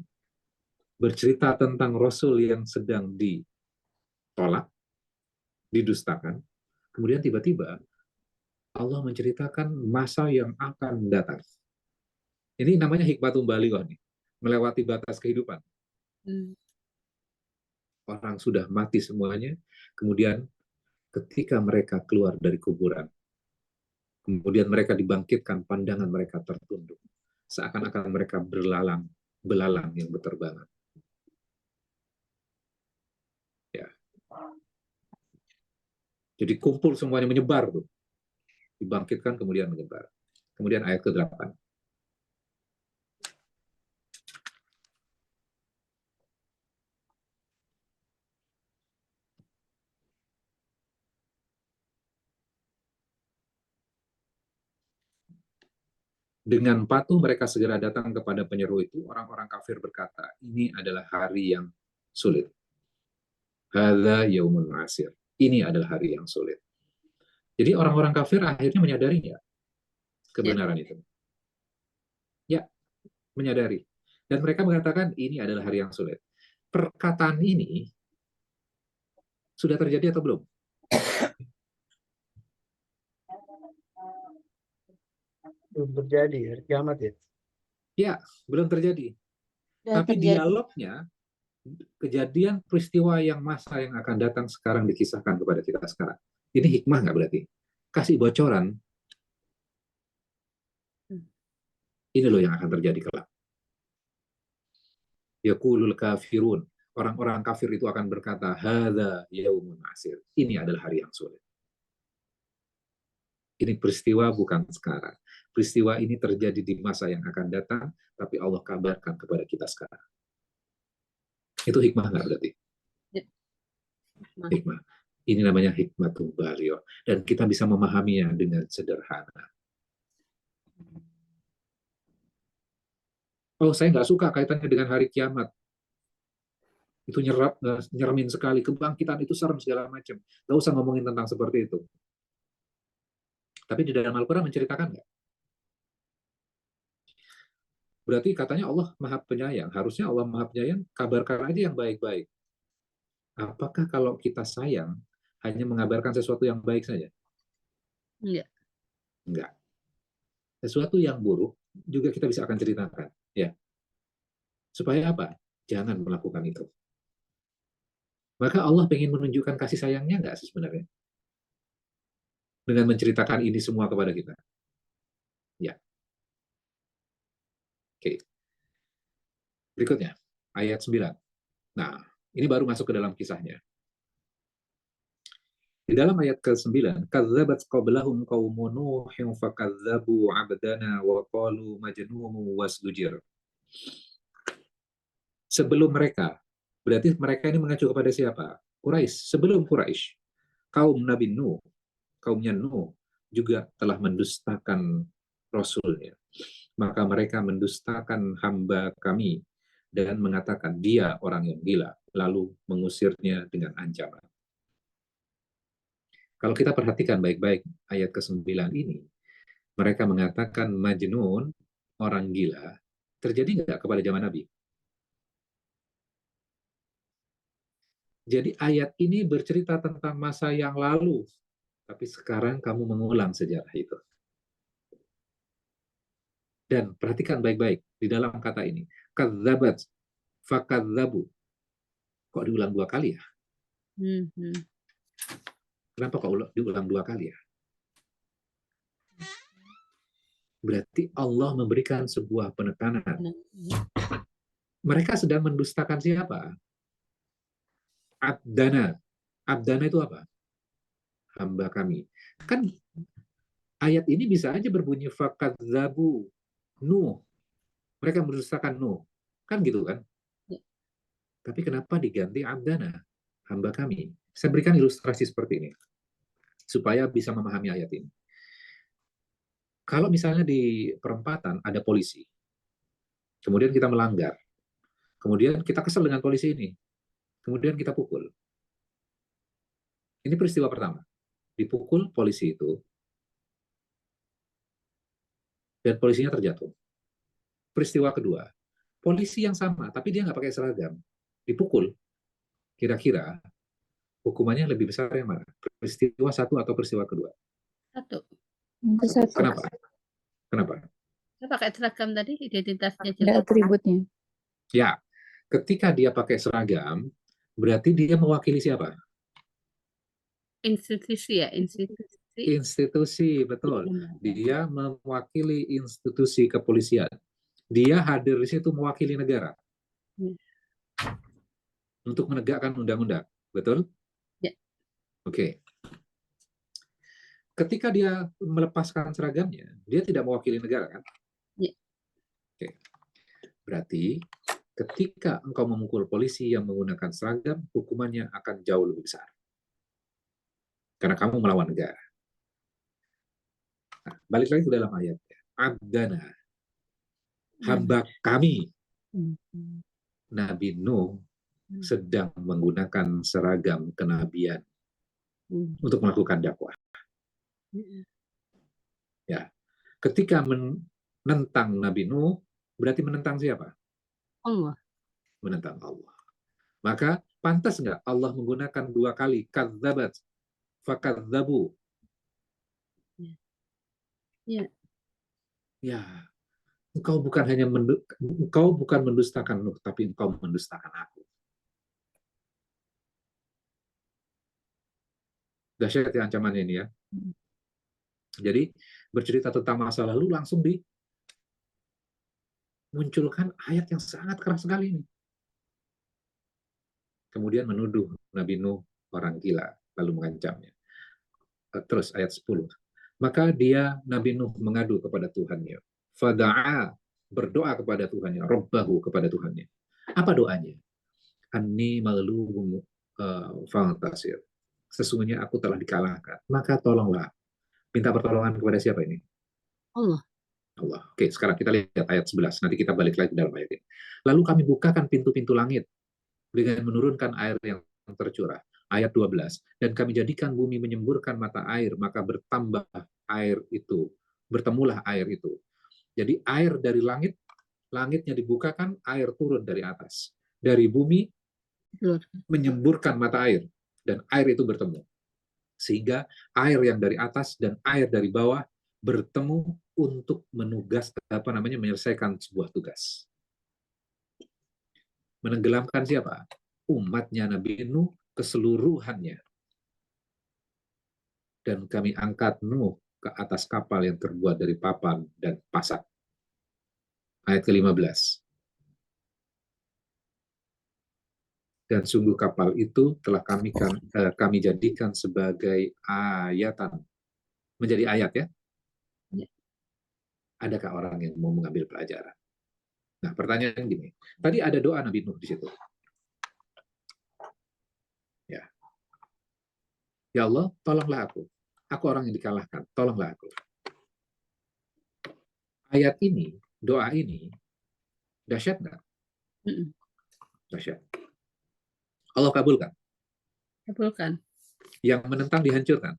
bercerita tentang Rasul yang sedang ditolak, didustakan. Kemudian tiba-tiba Allah menceritakan masa yang akan datang. Ini namanya hikmatul balighah nih, melewati batas kehidupan. Orang sudah mati semuanya, kemudian ketika mereka keluar dari kuburan, kemudian mereka dibangkitkan, pandangan mereka tertunduk. Seakan-akan mereka belalang yang berterbangan. Ya. Jadi kumpul semuanya menyebar tuh. Dibangkitkan kemudian menyebar. Kemudian ayat ke-8. Dengan patuh mereka segera datang kepada penyeru itu, orang-orang kafir berkata, ini adalah hari yang sulit. Hadza yaumun asir. Ini adalah hari yang sulit. Jadi orang-orang kafir akhirnya menyadarinya kebenaran itu. Ya, menyadari. Dan mereka mengatakan ini adalah hari yang sulit. Perkataan ini sudah terjadi atau belum? Belum terjadi hari kiamat ya. Ya, belum terjadi. Sudah Tapi terjadi. dialognya, kejadian peristiwa yang masa yang akan datang sekarang dikisahkan kepada kita sekarang. Ini hikmah nggak berarti? Kasih bocoran. Ini loh yang akan terjadi kelak. Yaqulul kafirun. Orang-orang kafir itu akan berkata, hadza yaumun asir. Ini adalah hari yang sulit. Ini peristiwa bukan sekarang. Peristiwa ini terjadi di masa yang akan datang, tapi Allah kabarkan kepada kita sekarang. Itu hikmah nggak berarti? Hikmah. Ini namanya hikmatul balighah. Dan kita bisa memahaminya dengan sederhana. Oh, saya nggak suka kaitannya dengan hari kiamat. Itu nyeremin sekali. Kebangkitan itu serem segala macam. Nggak usah ngomongin tentang seperti itu. Tapi di dalam Al-Quran menceritakan nggak? Berarti katanya Allah Maha Penyayang. Harusnya Allah Maha Penyayang, kabarkan aja yang baik-baik. Apakah kalau kita sayang, hanya mengabarkan sesuatu yang baik saja? Enggak. Enggak. Sesuatu yang buruk juga kita bisa akan ceritakan. Ya. Supaya apa? Jangan melakukan itu. Maka Allah ingin menunjukkan kasih sayangnya nggak sih sebenarnya? Dengan menceritakan ini semua kepada kita. Ya. Oke. Berikutnya, ayat 9. Nah, ini baru masuk ke dalam kisahnya. Di dalam ayat ke-9, kadzabat qablahum qaumun nuhin fakadzabu 'abdana wa qalu majnunun wasdujir. Sebelum mereka, berarti mereka ini mengacu kepada siapa? Quraisy. Sebelum Quraisy, kaum Nabi Nuh, kaumnya Nuh juga telah mendustakan rasulnya. Maka mereka mendustakan hamba kami dan mengatakan dia orang yang gila, lalu mengusirnya dengan ancaman. Kalau kita perhatikan baik-baik ayat ke-9 ini, mereka mengatakan Majnun, orang gila, terjadi nggak kepada zaman Nabi? Jadi ayat ini bercerita tentang masa yang lalu, tapi sekarang kamu mengulang sejarah itu. Dan perhatikan baik-baik di dalam kata ini. Kadzabat, fakadzabu. Kok diulang 2 kali ya? Kenapa kok diulang 2 kali ya? Berarti Allah memberikan sebuah penekanan. Mereka sedang mendustakan siapa? Abdana. Abdana itu apa? Hamba kami. Kan ayat ini bisa aja berbunyi fakadzabu Nuh. Mereka mendustakan Nuh. Kan gitu kan? Tapi kenapa diganti Abdana? Hamba kami. Saya berikan ilustrasi seperti ini supaya bisa memahami ayat ini. Kalau misalnya di perempatan ada polisi, kemudian kita melanggar, kemudian kita kesal dengan polisi ini, kemudian kita pukul. Ini peristiwa pertama. Dipukul polisi itu, dan polisinya terjatuh. Peristiwa kedua, polisi yang sama, tapi dia nggak pakai seragam, dipukul. Kira-kira hukumannya lebih besar yang mana? Peristiwa satu atau peristiwa kedua? Satu. Itu satu. Kenapa? Kenapa? Saya pakai seragam tadi, identitasnya Ada jelas. atributnya. Ya, ketika dia pakai seragam, berarti dia mewakili siapa? Institusi ya, institusi. Institusi, betul. Dia mewakili institusi kepolisian. Dia hadir di situ mewakili negara. Untuk menegakkan undang-undang. Betul? Ya. Oke. Ketika dia melepaskan seragamnya, dia tidak mewakili negara, kan? Ya. Oke. Berarti ketika engkau memukul polisi yang menggunakan seragam, hukumannya akan jauh lebih besar. Karena kamu melawan negara. Nah, balik lagi ke dalam ayat. Abdana. Hamba kami. Nabi Nuh sedang menggunakan seragam kenabian untuk melakukan dakwah. Ya, ketika menentang Nabi Nuh, berarti menentang siapa? Allah. Menentang Allah. Maka pantas nggak Allah menggunakan 2 kali kadzabat, fakadzabu? Ya. Ya, engkau bukan mendustakan Nuh, tapi engkau mendustakan aku. Dahsyat ya ancamannya ini ya. Jadi bercerita tentang masa lalu langsung dimunculkan ayat yang sangat keras sekali ini. Kemudian menuduh Nabi Nuh orang gila, lalu mengancamnya. Terus ayat 10. Maka Nabi Nuh mengadu kepada Tuhannya. Fada'a, berdoa kepada Tuhannya, Rabbahu, kepada Tuhannya. Apa doanya? Anni maghlubun fantasir. Sesungguhnya aku telah dikalahkan, maka tolonglah. Minta pertolongan kepada siapa ini? Allah. Allah. Oke, sekarang kita lihat ayat 11. Nanti kita balik lagi dalam ayat ini. Lalu kami bukakan pintu-pintu langit dengan menurunkan air yang tercurah. Ayat 12. Dan kami jadikan bumi menyemburkan mata air, maka bertambah air itu. Bertemulah air itu. Jadi air dari langit, langitnya dibukakan, air turun dari atas. Dari bumi, menyemburkan mata air. Dan air itu bertemu. Sehingga air yang dari atas dan air dari bawah bertemu untuk menyelesaikan sebuah tugas. Menenggelamkan siapa? Umatnya Nabi Nuh keseluruhannya. Dan kami angkat Nuh ke atas kapal yang terbuat dari papan dan pasak. Ayat ke-15. Dan sungguh kapal itu telah kami jadikan sebagai ayatan. Menjadi ayat ya? Adakah orang yang mau mengambil pelajaran? Nah, pertanyaan gini. Tadi ada doa Nabi Nuh di situ. Ya. Ya Allah, tolonglah aku. Aku orang yang dikalahkan. Tolonglah aku. Ayat ini, doa ini, dahsyat nggak? Dahsyat. Allah kabulkan. Kabulkan. Yang menentang dihancurkan.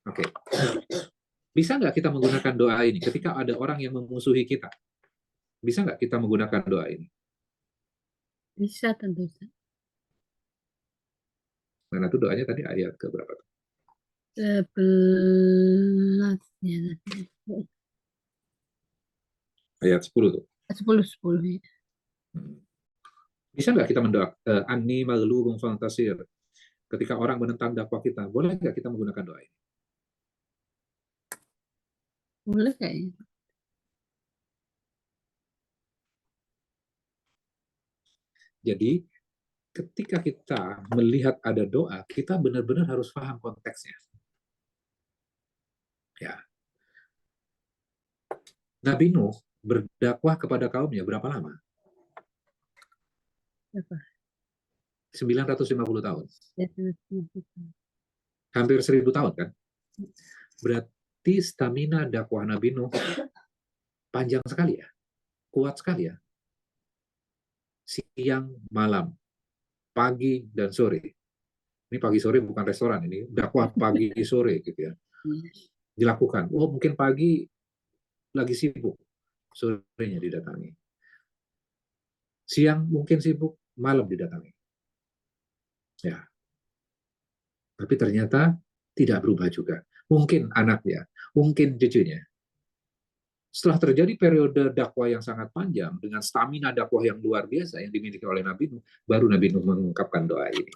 Oke. Bisa nggak kita menggunakan doa ini ketika ada orang yang memusuhi kita? Bisa nggak kita menggunakan doa ini? Bisa tentu. Nah, itu doanya tadi ayat ke berapa? 11 ya. Ayat 10 tuh. 10 ya. Bisa nggak kita mendoakan Anni maghlubun fantasir? Ketika orang menentang dakwah kita, boleh nggak kita menggunakan doa ini? Boleh kayaknya. Jadi ketika kita melihat ada doa, kita benar-benar harus paham konteksnya. Ya. Nabi Nuh berdakwah kepada kaumnya berapa lama? Apa? 950 tahun. Ya, Hampir 1000 tahun kan? Berarti stamina dakwah Nabi Nuh panjang sekali ya. Kuat sekali ya. Siang, malam, pagi, dan sore. Ini pagi sore bukan restoran, ini dakwah pagi sore gitu ya. Dilakukan. Oh, mungkin pagi lagi sibuk, sorenya didatangi. Siang mungkin sibuk, malam didatangi. Ya. Tapi ternyata tidak berubah juga. Mungkin anaknya, mungkin cucunya. Setelah terjadi periode dakwah yang sangat panjang dengan stamina dakwah yang luar biasa yang dimiliki oleh Nabi Nuh, baru Nabi Nuh mengungkapkan doa ini.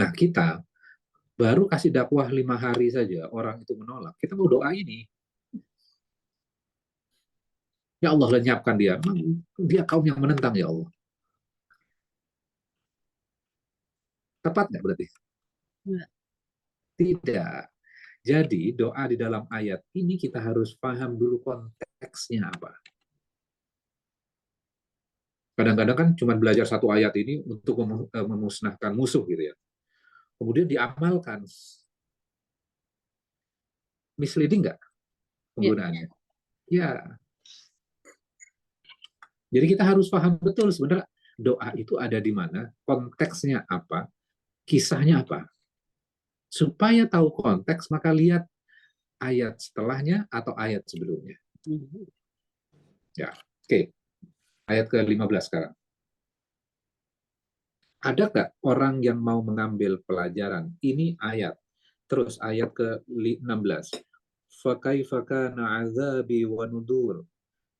Nah, kita baru kasih dakwah 5 hari saja, orang itu menolak. Kita mau doa ini. Ya Allah, lenyapkan dia. Dia kaum yang menentang, ya Allah. Tepat nggak berarti? Enggak. Tidak. Jadi doa di dalam ayat ini kita harus paham dulu konteksnya apa. Kadang-kadang kan cuma belajar satu ayat ini untuk memusnahkan musuh gitu ya. Kemudian diamalkan. Misleading nggak penggunaannya? Ya. Jadi kita harus paham betul sebenarnya doa itu ada di mana, konteksnya apa, kisahnya apa. Supaya tahu konteks, maka lihat ayat setelahnya atau ayat sebelumnya. Ya, oke. Ayat ke-15 sekarang. Ada nggak orang yang mau mengambil pelajaran? Ini ayat. Terus ayat ke-16. Fakaifa kana azabi wa nudur.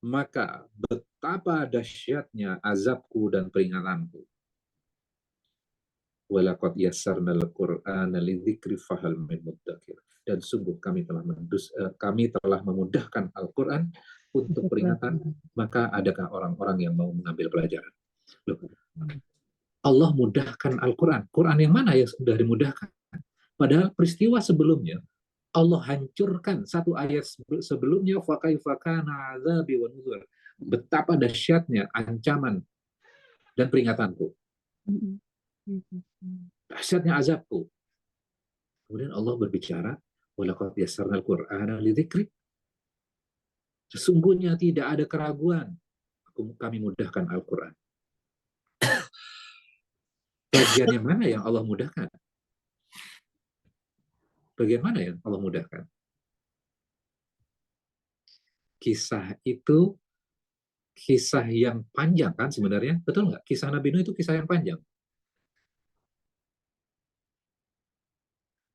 Maka betapa dahsyatnya azabku dan peringatanku. Walaqad yassarna al-Qur'ana lidzikri fahal min muddakir. Dan sungguh kami telah memudahkan Al-Qur'an untuk peringatan, maka adakah orang-orang yang mau mengambil pelajaran? Loh, Allah mudahkan Al-Quran. Quran yang mana yang sudah dimudahkan? Padahal peristiwa sebelumnya Allah hancurkan satu ayat sebelumnya, fakaifa kana azabi wa nuzur. Betapa dahsyatnya ancaman dan peringatanku. Dahsyatnya azabku. Kemudian Allah berbicara, walaqad yassarnal Qur'ana lidzikri. Sesungguhnya tidak ada keraguan. Kami mudahkan Al-Quran. Bagian yang mana yang Allah mudahkan? Bagian mana yang Allah mudahkan? Kisah itu kisah yang panjang kan sebenarnya, betul nggak? Kisah Nabi Nuh itu kisah yang panjang.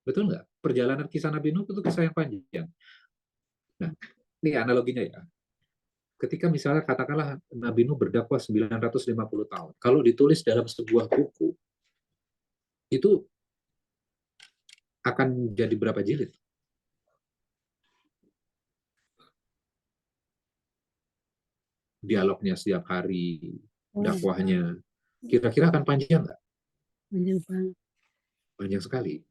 Betul nggak? Perjalanan kisah Nabi Nuh itu kisah yang panjang. Nah, ini analoginya ya. Ketika misalnya katakanlah Nabi Nuh berdakwah 950 tahun. Kalau ditulis dalam sebuah buku, itu akan jadi berapa jilid? Dialognya setiap hari, dakwahnya. Kira-kira akan panjang nggak? Panjang sekali.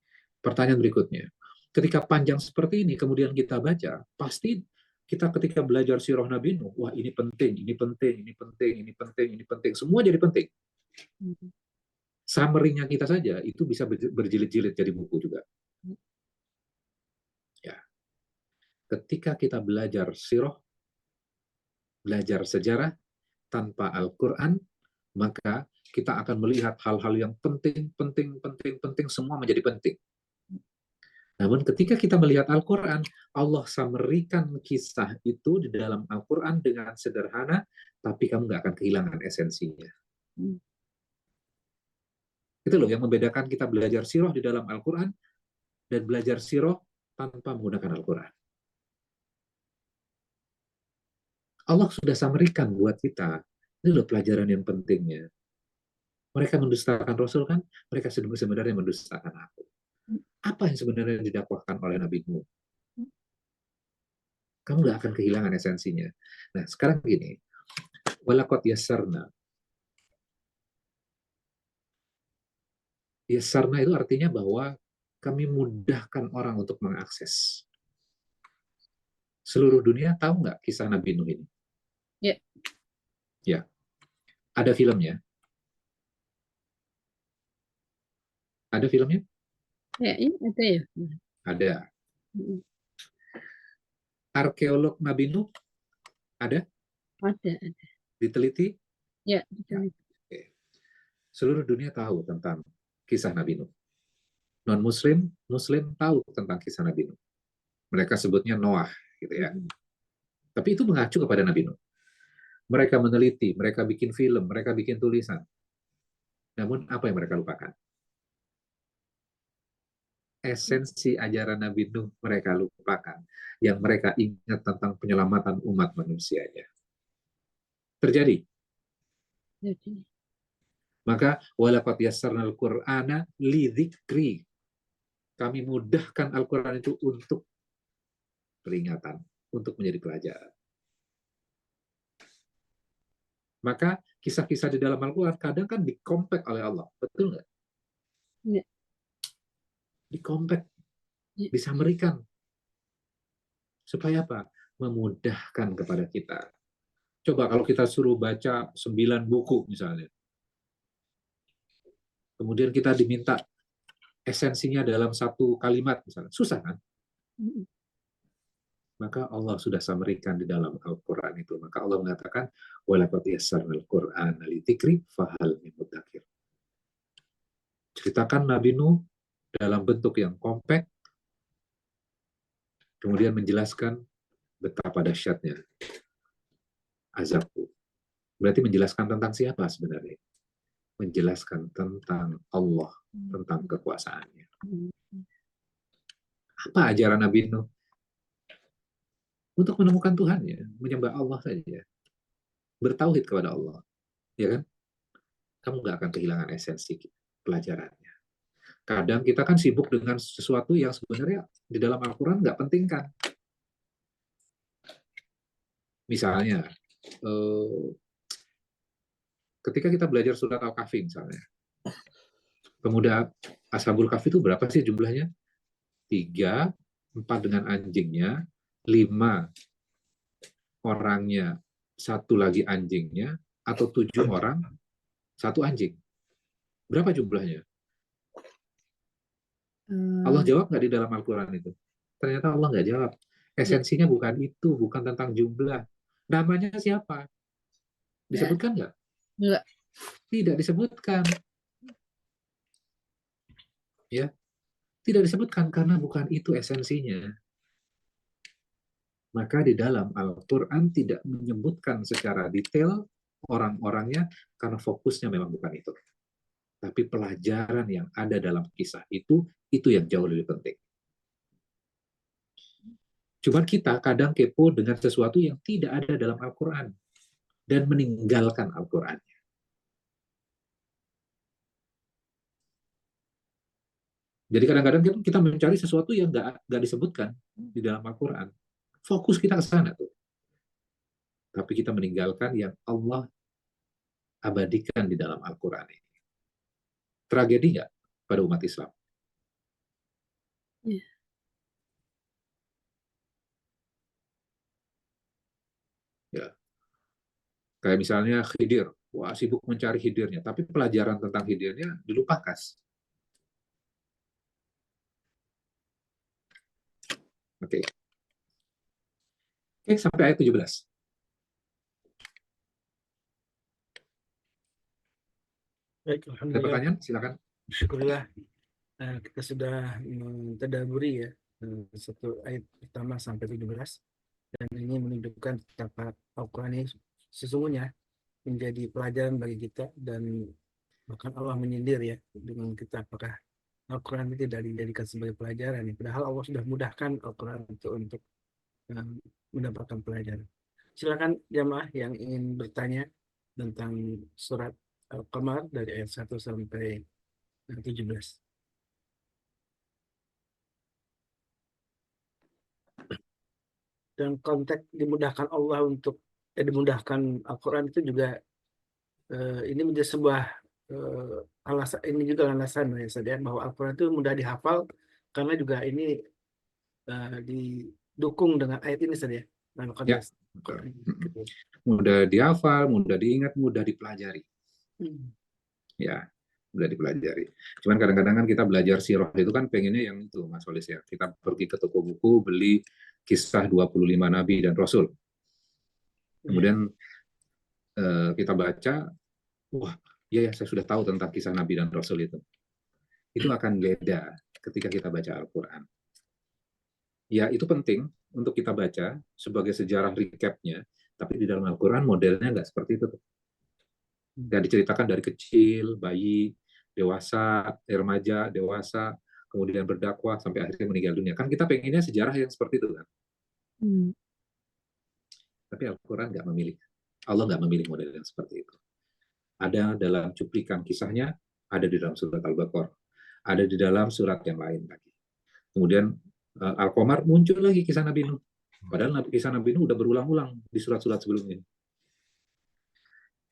Pertanyaan berikutnya. Ketika panjang seperti ini, kemudian kita baca, pasti kita ketika belajar sirah Nabi Nuh, wah ini penting, ini penting, ini penting, ini penting, ini penting. Semua jadi penting. Summary-nya kita saja, itu bisa berjilid-jilid jadi buku juga. Ya. Ketika kita belajar sirah, belajar sejarah, tanpa Al-Quran, maka kita akan melihat hal-hal yang penting, semua menjadi penting. Namun ketika kita melihat Al-Quran, Allah summary-kan kisah itu di dalam Al-Quran dengan sederhana, tapi kamu nggak akan kehilangan esensinya. Itu loh yang membedakan kita belajar sirah di dalam Al-Quran dan belajar sirah tanpa menggunakan Al-Quran. Allah sudah samarikan buat kita. Ini loh pelajaran yang pentingnya. Mereka mendustakan Rasul kan? Mereka sebenarnya mendustakan aku. Apa yang sebenarnya didakwahkan oleh Nabi Nuh? Kamu nggak akan kehilangan esensinya. Nah, sekarang gini. Walaqad yassarna. Yassarna itu artinya bahwa kami mudahkan orang untuk mengakses. Seluruh dunia tahu nggak kisah Nabi Nuh ini? Ya. Ya. Ada filmnya? Ada filmnya? Kayaknya ada ya. Ada. Mm, Arkeolog Nabi Nuh? Ada? ada. Diteliti? Ya, Ya. betul. Oke. Seluruh dunia tahu tentang kisah Nabi Nuh. Non-Muslim, Muslim tahu tentang kisah Nabi Nuh. Mereka sebutnya Noah, gitu ya. Tapi itu mengacu kepada Nabi Nuh. Mereka meneliti, mereka bikin film, mereka bikin tulisan. Namun apa yang mereka lupakan? Esensi ajaran Nabi Nuh mereka lupakan. Yang mereka ingat tentang penyelamatan umat manusianya. Terjadi. Jadi, Maka walaqad yassarnal Qur'ana lidzikri. Kami mudahkan Al-Qur'an itu untuk peringatan, untuk menjadi pelajaran. Maka kisah-kisah di dalam Al-Quran kadang kan dikompek oleh Allah. Betul nggak? ya, Dikompek, ya. disamerikan. Supaya apa? Memudahkan kepada kita. Coba kalau kita suruh baca 9 buku misalnya. Kemudian kita diminta esensinya dalam satu kalimat misalnya. Susah kan? Mm, Maka Allah sudah samerikan di dalam Al-Quran itu. Maka Allah mengatakan, وَلَقَدْ يَسَّرْنَا الْقُرْآنَ لِذِكْرِ فَهَلْ مِن مُدَّكِرٍ. Ceritakan Nabi Nuh dalam bentuk yang kompak, kemudian menjelaskan betapa dahsyatnya azabku. Berarti menjelaskan tentang siapa sebenarnya? Menjelaskan tentang Allah, tentang kekuasaannya. mm, Apa ajaran Nabi Nuh? Untuk menemukan Tuhannya, menyembah Allah saja. Bertauhid kepada Allah. Ya kan? Kamu nggak akan kehilangan esensi pelajarannya. Kadang kita kan sibuk dengan sesuatu yang sebenarnya di dalam Al-Quran nggak penting kan. Misalnya, ketika kita belajar surat Al-Kahfi misalnya, pemuda Ashabul Kahfi itu berapa sih jumlahnya? 3, 4 dengan anjingnya, 5 orangnya, 1 lagi anjingnya, atau 7 orang, 1 anjing. Berapa jumlahnya? Allah jawab nggak di dalam Al-Quran itu? Ternyata Allah nggak jawab. Esensinya bukan itu, bukan tentang jumlah. Namanya siapa? Disebutkan nggak? Enggak. Tidak disebutkan. Ya, tidak disebutkan karena bukan itu esensinya. Maka di dalam Al-Quran tidak menyebutkan secara detail orang-orangnya karena fokusnya memang bukan itu. Tapi pelajaran yang ada dalam kisah itu yang jauh lebih penting. Cuma kita kadang kepo dengan sesuatu yang tidak ada dalam Al-Quran dan meninggalkan Al-Quran. Jadi kadang-kadang kita mencari sesuatu yang nggak disebutkan di dalam Al-Quran. Fokus kita ke sana tuh. Tapi kita meninggalkan yang Allah abadikan di dalam Al-Quran ini. Tragedi nggak pada umat Islam? Ya. Ya. Kayak misalnya Khidir. Wah, sibuk mencari Khidirnya. Tapi pelajaran tentang Khidirnya dilupakan. Oke. Oke, sampai ayat 17. Baik, Ada alhamdulillah. pertanyaan? Silakan. Syukurlah kita sudah mentadaburi ya satu ayat pertama sampai 17, dan ini menunjukkan betapa Al-Quran ini sesungguhnya menjadi pelajaran bagi kita dan Bahkan Allah menyindir ya dengan kita, apakah Al-Quran itu tidak dijadikan sebagai pelajaran ya. Padahal Allah sudah mudahkan Al-Quran itu untuk eh, mendapatkan pelajaran. Silakan jamaah yang ingin bertanya tentang surat Al-Qamar dari ayat 1 sampai 17. Dan konteks dimudahkan Allah untuk dimudahkan Al-Quran itu juga ini menjadi sebuah alasan, ini juga alasan ya Ustaz, ya, bahwa Al-Quran itu mudah dihafal karena juga ini didukung dengan ayat ini saja. Nah, Ya, mudah dihafal, mudah diingat, mudah dipelajari. Ya, mudah dipelajari. Cuman kadang-kadang kan kita belajar sirah itu kan pengennya yang itu, Mas Walis ya. Kita pergi ke toko buku, beli kisah 25 Nabi dan Rasul. Kemudian kita baca, wah, ya saya sudah tahu tentang kisah Nabi dan Rasul itu. Itu akan beda ketika kita baca Al-Quran. Ya, itu penting untuk kita baca sebagai sejarah recap-nya, tapi di dalam Al-Quran modelnya nggak seperti itu. Dan diceritakan dari kecil, bayi, dewasa, remaja, dewasa, kemudian berdakwah sampai akhirnya meninggal dunia. Kan kita pengennya sejarah yang seperti itu kan. Tapi Al-Quran nggak memilih. Allah nggak memilih model yang seperti itu. Ada dalam cuplikan kisahnya, ada di dalam surat Al-Baqarah, ada di dalam surat yang lain lagi. Kemudian Al-Qamar muncul lagi kisah Nabi Nuh. Padahal kisah Nabi Nuh udah berulang-ulang di surat-surat sebelumnya.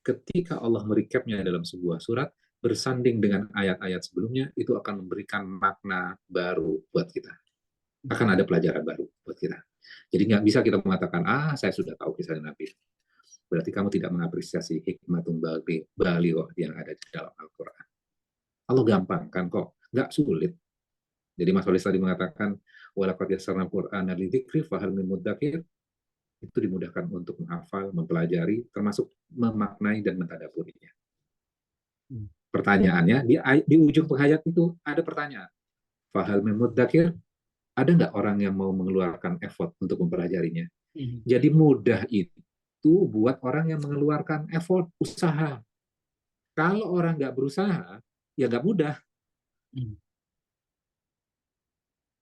Ketika Allah merecapnya dalam sebuah surat, bersanding dengan ayat-ayat sebelumnya, itu akan memberikan makna baru buat kita. Akan ada pelajaran baru buat kita. Jadi nggak bisa kita mengatakan, saya sudah tahu kisah Nabi. Berarti kamu tidak mengapresiasi hikmatun balighah yang ada di dalam Al-Quran. Allah gampang kan kok, nggak sulit. Jadi Mas Walis tadi mengatakan, walaqad yassarna Qur'ana lidzikri fahal min mudzakir, itu dimudahkan untuk menghafal, mempelajari, termasuk memaknai dan mentadaburinya. Pertanyaannya, di ujung penghayat itu ada pertanyaan. Fahal min mudzakir, ada nggak orang yang mau mengeluarkan effort untuk mempelajarinya? Jadi mudah itu buat orang yang mengeluarkan effort, usaha. Kalau orang nggak berusaha, ya nggak mudah.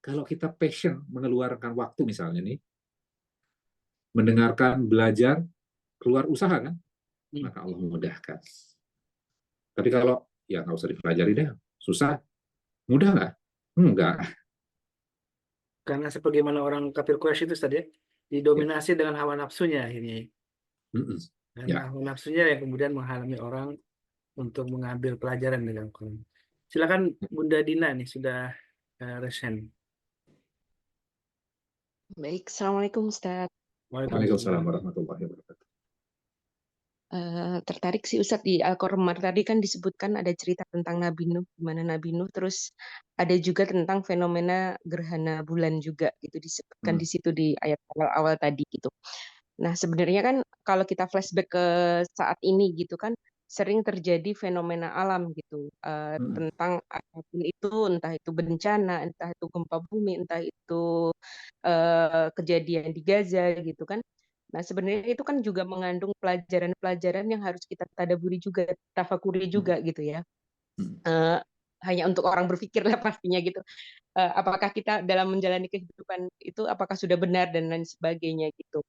Kalau kita passion mengeluarkan waktu misalnya nih, mendengarkan, belajar, keluar usaha kan, maka Allah memudahkan. Tapi kalau ya nggak usah dipelajari deh, susah, mudah nggak? Enggak. Karena sebagaimana orang kafir Quraisy itu tadi didominasi dengan hawa nafsunya akhirnya. Karena hawa nafsunya yang kemudian menghalangi orang untuk mengambil pelajaran dari Al-Quran. Silakan Bunda Dina nih sudah resen. Baik, Assalamualaikum Ustaz. Waalaikumsalam warahmatullahi wabarakatuh. Tertarik sih Ustaz di Al-Qamar tadi kan disebutkan ada cerita tentang Nabi Nuh, gimana Nabi Nuh, terus ada juga tentang fenomena gerhana bulan juga gitu disebutkan di situ di ayat awal-awal tadi gitu. Nah, sebenarnya kan kalau kita flashback ke saat ini gitu kan sering terjadi fenomena alam gitu tentang apapun itu, entah itu bencana, entah itu gempa bumi, entah itu kejadian di Gaza gitu kan. Nah, sebenarnya itu kan juga mengandung pelajaran-pelajaran yang harus kita tadaburi juga, tafakuri juga gitu ya. Hanya untuk orang berpikir lah pastinya gitu. Apakah kita dalam menjalani kehidupan itu apakah sudah benar dan lain sebagainya gitu.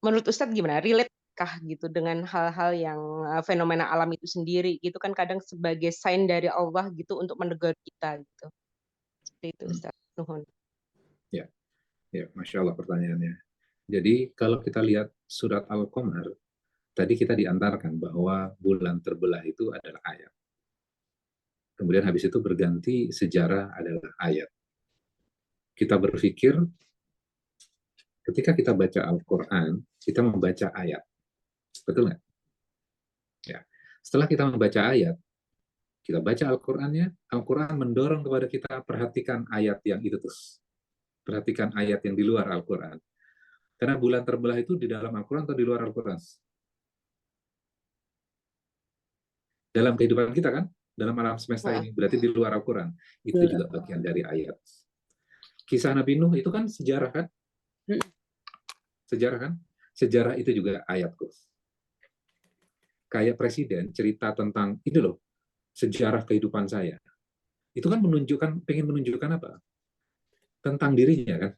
Menurut Ustadz gimana? Relate kah gitu dengan hal-hal yang fenomena alam itu sendiri gitu kan kadang sebagai sign dari Allah gitu untuk menegur kita gitu. Seperti itu Ustadz. Nuhun. Ya, Masya Allah pertanyaannya. Jadi kalau kita lihat surat Al-Qamar, tadi kita diantarkan bahwa bulan terbelah itu adalah ayat. Kemudian habis itu berganti sejarah adalah ayat. Kita berpikir ketika kita baca Al-Quran, kita membaca ayat. Betul nggak? Ya. Setelah kita membaca ayat, kita baca Al-Qurannya, Al-Quran mendorong kepada kita perhatikan ayat yang itu terus. Perhatikan ayat yang di luar Al-Quran. Karena bulan terbelah itu di dalam Al-Quran atau di luar Al-Quran? Dalam kehidupan kita kan? Dalam alam semesta ini. Berarti di luar Al-Quran. Itu juga bagian dari ayat. Kisah Nabi Nuh itu kan sejarah kan? Sejarah kan? Sejarah itu juga ayat. kayak presiden cerita tentang itu loh, sejarah kehidupan saya. Itu kan pengen menunjukkan apa? Tentang dirinya kan.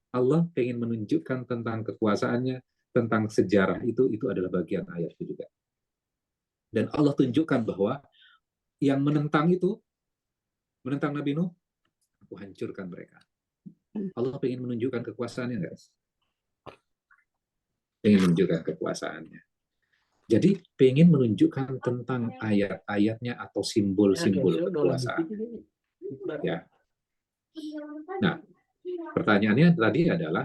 Allah pengen menunjukkan tentang kekuasaannya, tentang sejarah itu adalah bagian ayat itu juga. Dan Allah tunjukkan bahwa yang menentang Nabi Nuh, aku hancurkan mereka. Allah pengen menunjukkan kekuasaannya, guys. Pengen menunjukkan kekuasaannya. Jadi pengen menunjukkan tentang ayat-ayatnya atau simbol-simbol kekuasaan. Ya. Nah, pertanyaannya tadi adalah,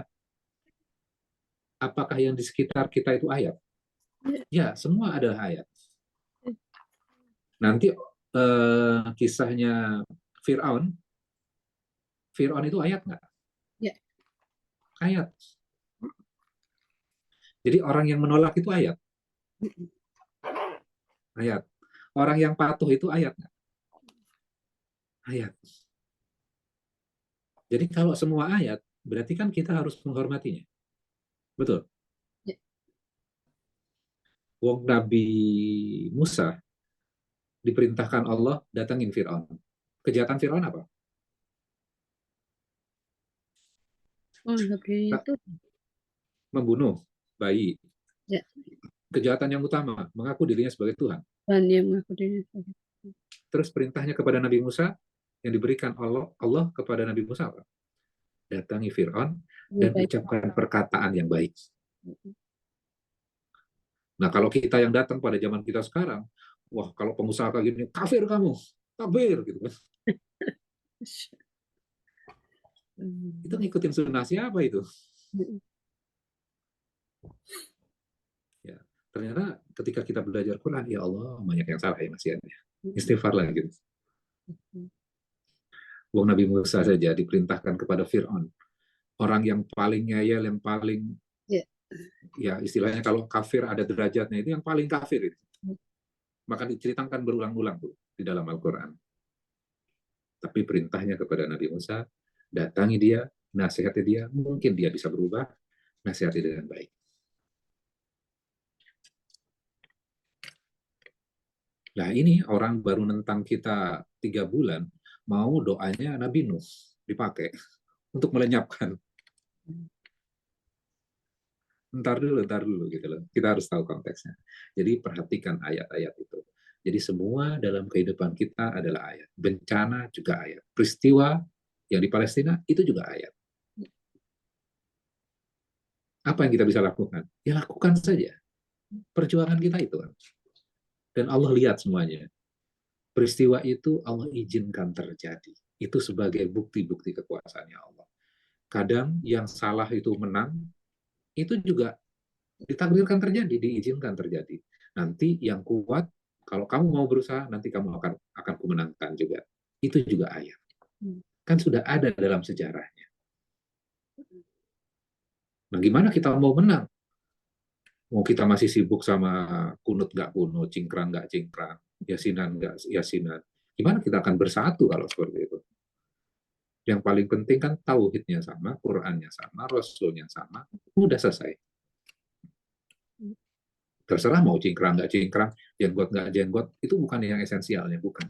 apakah yang di sekitar kita itu ayat? Ya, semua adalah ayat. Nanti kisahnya Fir'aun itu ayat nggak? Ya. Ayat. Jadi orang yang menolak itu ayat. Ayat. Orang yang patuh itu ayat nggak? Ayat. Jadi kalau semua ayat, berarti kan kita harus menghormatinya. Betul? Ya. Wong Nabi Musa diperintahkan Allah datangin Fir'aun. Kejahatan Fir'aun apa? Itu. Membunuh bayi. Ya. Kejahatan yang utama, mengaku dirinya sebagai Tuhan. Dan dia mengaku dirinya sebagai Tuhan. Terus perintahnya kepada Nabi Musa yang diberikan Allah kepada Nabi Musa apa? Datangi Fir'aun dan ucapkan perkataan yang baik. Nah, kalau kita yang datang pada zaman kita sekarang, wah, kalau pengusaha kayak gini, kafir kamu, kafir gitu kan. Itu ngikutin sunnah siapa itu? Ya, ternyata ketika kita belajar Quran, ya Allah, banyak yang salah ya masih ada. Istighfar lah gitu. Wong Nabi Musa saja diperintahkan kepada Fir'aun, orang yang paling ngeyel, yang paling ya istilahnya kalau kafir ada derajatnya, itu yang paling kafir itu. Maka diceritakan berulang-ulang tuh di dalam Al-Quran. Tapi perintahnya kepada Nabi Musa, datangi dia, nasihati dia, mungkin dia bisa berubah, nasihati dengan baik. Nah ini orang baru nentang kita 3 bulan, mau doanya Nabi Nuh dipakai untuk melenyapkan. Ntar dulu gitu loh. Kita harus tahu konteksnya. Jadi perhatikan ayat-ayat itu. Jadi semua dalam kehidupan kita adalah ayat. Bencana juga ayat. Peristiwa yang di Palestina itu juga ayat. Apa yang kita bisa lakukan? Ya lakukan saja. Perjuangan kita itu kan. Dan Allah lihat semuanya. Peristiwa itu Allah izinkan terjadi. Itu sebagai bukti-bukti kekuasaannya Allah. Kadang yang salah itu menang, itu juga ditakdirkan terjadi, diizinkan terjadi. Nanti yang kuat, kalau kamu mau berusaha, nanti kamu akan kumenangkan juga. Itu juga ayat. Kan sudah ada dalam sejarahnya. Nah, gimana kita mau menang? Mau kita masih sibuk sama kunut nggak kunut, cingkrang nggak cingkrang, yasinan nggak yasinan. Gimana kita akan bersatu kalau seperti itu? Yang paling penting kan tauhidnya sama, Qur'annya sama, Rasulnya sama, udah selesai. Terserah mau cingkrang nggak cingkrang, jenggot nggak jenggot, itu bukan yang esensialnya, bukan.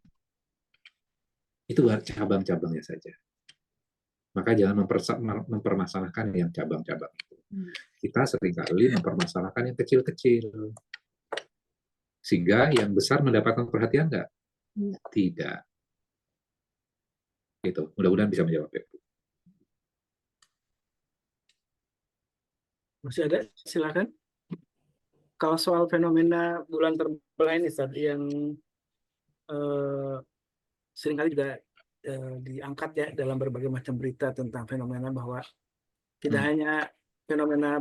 Itu cabang-cabangnya saja. Maka jangan mempermasalahkan yang cabang-cabang itu. Kita seringkali mempermasalahkan yang kecil-kecil. Sehingga yang besar mendapatkan perhatian nggak? Tidak. Gitu. Mudah-mudahan bisa menjawab itu. Masih ada? Silakan. Kalau soal fenomena bulan terbelah ini, Ustaz, yang seringkali juga diangkat ya dalam berbagai macam berita tentang fenomena bahwa tidak hanya fenomena,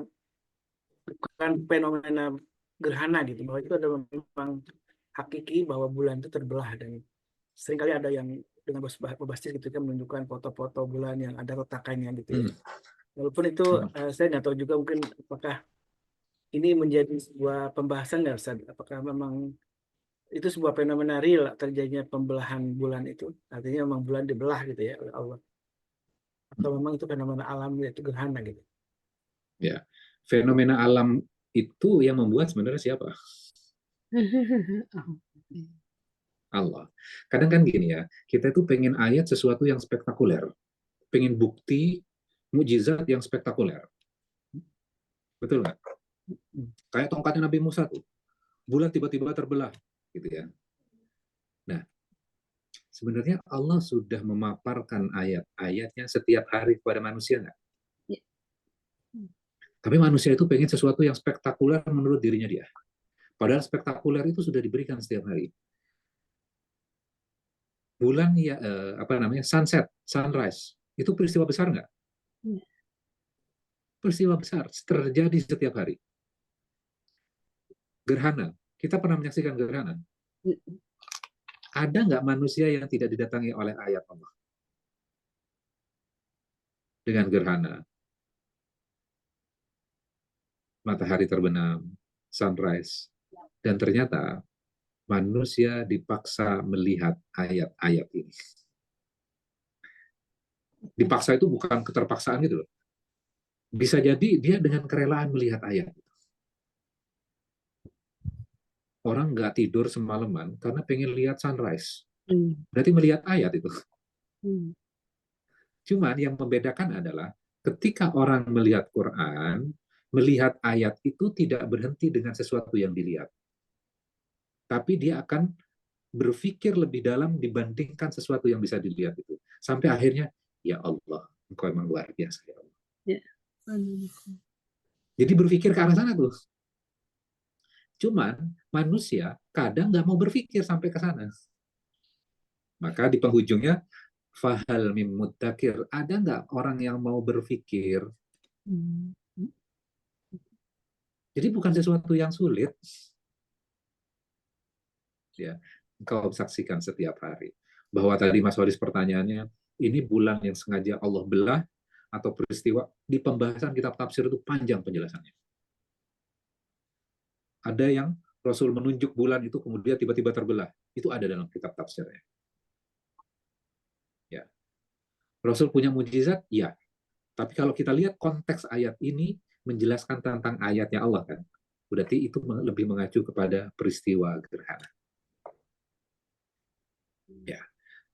bukan fenomena gerhana gitu, bahwa itu adalah memang hakiki bahwa bulan itu terbelah, dan seringkali ada yang dengan berbasis gitu kan menunjukkan foto-foto bulan yang ada retakannya gitu ya. Walaupun itu saya nggak tahu juga mungkin apakah ini menjadi sebuah pembahasan nggak Ustaz? Apakah memang itu sebuah fenomena real terjadinya pembelahan bulan itu? Artinya memang bulan dibelah gitu ya oleh Allah. Atau memang itu fenomena alam yaitu gerhana gitu? Ya, fenomena alam itu yang membuat sebenarnya siapa? Allah. Kadang kan gini ya, kita itu pengen ayat sesuatu yang spektakuler, pengen bukti mukjizat yang spektakuler, betul nggak? Kayak tongkatnya Nabi Musa tuh, bulan tiba-tiba terbelah, gitu ya. Nah, sebenarnya Allah sudah memaparkan ayat-ayatnya setiap hari kepada manusia nggak? Ya. Tapi manusia itu pengen sesuatu yang spektakuler menurut dirinya dia. Padahal spektakuler itu sudah diberikan setiap hari. Bulan ya sunset, sunrise, itu peristiwa besar nggak? Ya. Peristiwa besar terjadi setiap hari. Gerhana, kita pernah menyaksikan gerhana. Ada nggak manusia yang tidak didatangi oleh ayat Allah dengan gerhana, matahari terbenam, sunrise, dan ternyata manusia dipaksa melihat ayat-ayat ini. Dipaksa itu bukan keterpaksaan gitu loh. Bisa jadi dia dengan kerelaan melihat ayat. Orang nggak tidur semalaman karena pengen lihat sunrise. Berarti melihat ayat itu. Cuman yang membedakan adalah ketika orang melihat Quran, melihat ayat itu tidak berhenti dengan sesuatu yang dilihat. Tapi dia akan berpikir lebih dalam dibandingkan sesuatu yang bisa dilihat itu. Sampai akhirnya, ya Allah, Engkau memang luar biasa, ya Allah. Ya. Jadi berpikir ke arah sana tuh. Cuman manusia kadang nggak mau berpikir sampai ke sana. Maka di penghujungnya, fahal mim muddakir, ada nggak orang yang mau berpikir? Jadi bukan sesuatu yang sulit. Ya, engkau saksikan setiap hari. Bahwa tadi Mas Waris pertanyaannya, ini bulan yang sengaja Allah belah atau peristiwa, di pembahasan kitab tafsir itu panjang penjelasannya. Ada yang Rasul menunjuk bulan itu kemudian tiba-tiba terbelah. Itu ada dalam kitab tafsirnya. Ya. Rasul punya mukjizat? Ya. Tapi kalau kita lihat konteks ayat ini menjelaskan tentang ayatnya Allah kan. Berarti itu lebih mengacu kepada peristiwa gerhana. Ya.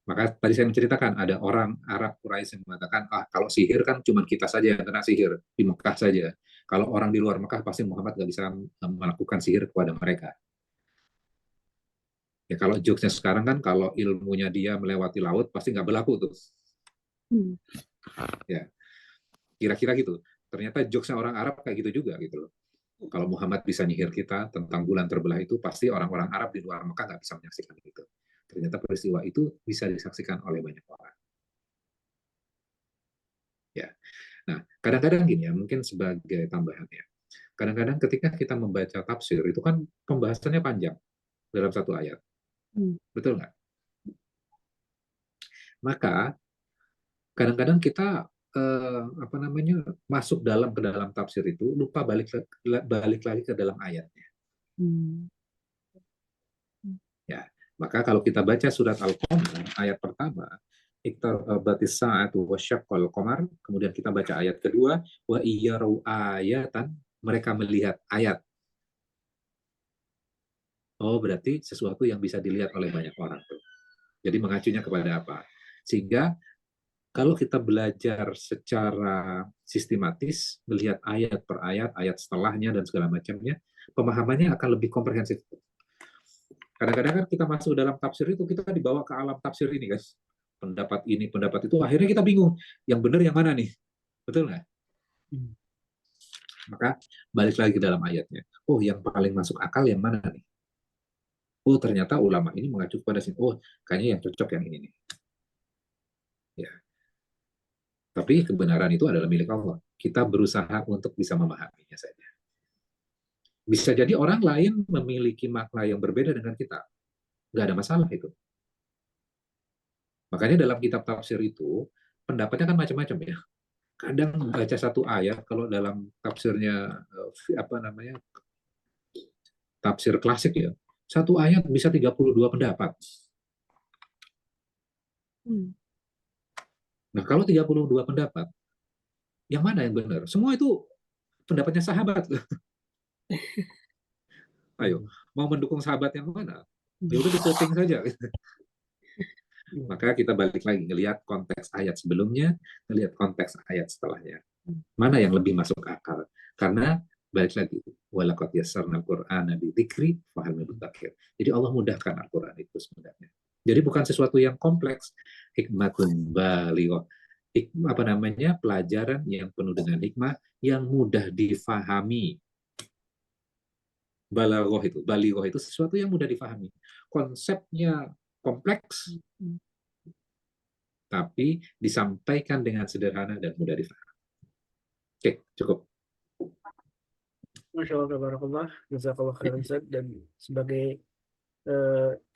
Maka tadi saya menceritakan ada orang Arab Quraisy yang mengatakan, kalau sihir kan cuma kita saja yang kena sihir di Mekah saja. Kalau orang di luar Mekah pasti Muhammad nggak bisa melakukan sihir kepada mereka. Ya kalau jokesnya sekarang kan kalau ilmunya dia melewati laut pasti nggak berlaku tuh. Ya, kira-kira gitu. Ternyata jokesnya orang Arab kayak gitu juga gitu loh. Kalau Muhammad bisa nyihir kita tentang bulan terbelah itu, pasti orang-orang Arab di luar Mekah nggak bisa menyaksikan itu. Ternyata peristiwa itu bisa disaksikan oleh banyak orang. Ya. Nah, kadang-kadang gini ya, mungkin sebagai tambahan ya. Kadang-kadang ketika kita membaca tafsir, itu kan pembahasannya panjang dalam satu ayat. Betul nggak? Maka, kadang-kadang kita masuk ke dalam tafsir itu, lupa balik lagi ke dalam ayatnya. Ya, maka kalau kita baca surat Al-Qamar ayat pertama, iqtarabatis sa'atu wasyaqqal qamar, kemudian kita baca ayat kedua, wa iyyaru ayatan, mereka melihat ayat. Oh, berarti sesuatu yang bisa dilihat oleh banyak orang tuh. Jadi mengacunya kepada apa? Sehingga kalau kita belajar secara sistematis, melihat ayat per ayat, ayat setelahnya dan segala macamnya, pemahamannya akan lebih komprehensif. Kadang-kadang kan kita masuk dalam tafsir itu, kita dibawa ke alam tafsir ini, guys. Pendapat ini, pendapat itu, akhirnya kita bingung. Yang benar yang mana nih? Betul nggak? Maka balik lagi ke dalam ayatnya. Oh, yang paling masuk akal yang mana nih? Oh, ternyata ulama ini mengacu pada sini. Oh, kayaknya yang cocok yang ini nih. Ya. Tapi kebenaran itu adalah milik Allah. Kita berusaha untuk bisa memahaminya saja. Bisa jadi orang lain memiliki makna yang berbeda dengan kita. Nggak ada masalah itu. Makanya dalam kitab tafsir itu, pendapatnya kan macam-macam ya. Kadang baca satu ayat, kalau dalam tafsirnya, tafsir klasik ya, satu ayat bisa 32 pendapat. Nah, kalau 32 pendapat, yang mana yang benar? Semua itu pendapatnya sahabat. Ayo, mau mendukung sahabat yang mana? Ya udah di voting saja. Maka kita balik lagi ngelihat konteks ayat sebelumnya, ngelihat konteks ayat setelahnya. Mana yang lebih masuk akal? Karena balik lagi, walaqad yassarnal Qur'ana bidzikri fahal min mudzakir. Jadi Allah mudahkan Al-Qur'an itu sebenarnya. Jadi bukan sesuatu yang kompleks, hikmatun balighah. Apa namanya? Pelajaran yang penuh dengan hikmah yang mudah difahami. Balighah itu sesuatu yang mudah difahami. Konsepnya kompleks, tapi disampaikan dengan sederhana dan mudah difahami. Oke, cukup. Masya Allah, tabarakallah, jazakallah khairan Ustaz. Dan sebagai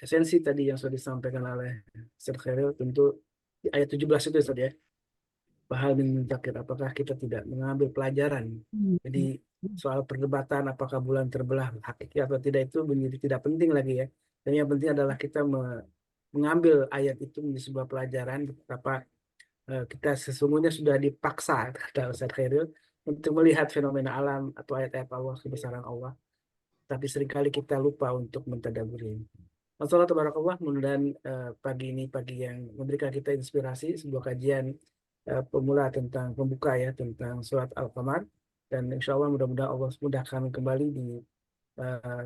esensi tadi yang sudah disampaikan oleh Ustaz Khairil, tentu di ayat 17 itu Ustaz ya, bahal min mudzakir, apakah kita tidak mengambil pelajaran. Jadi soal perdebatan apakah bulan terbelah hakiki atau tidak itu menjadi tidak penting lagi ya. Dan yang penting adalah kita mengambil ayat itu menjadi sebuah pelajaran betapa kita sesungguhnya sudah dipaksa, kata Ustaz Khairil, untuk melihat fenomena alam atau ayat-ayat Allah, kebesaran Allah. Tapi seringkali kita lupa untuk mentadaburi. Masalah tabarakallah, mudah-mudahan pagi ini pagi yang memberikan kita inspirasi, sebuah kajian pemula tentang pembuka ya, tentang surat Al-Qamar. Dan insya Allah mudah-mudahan Allah mudahkan kembali di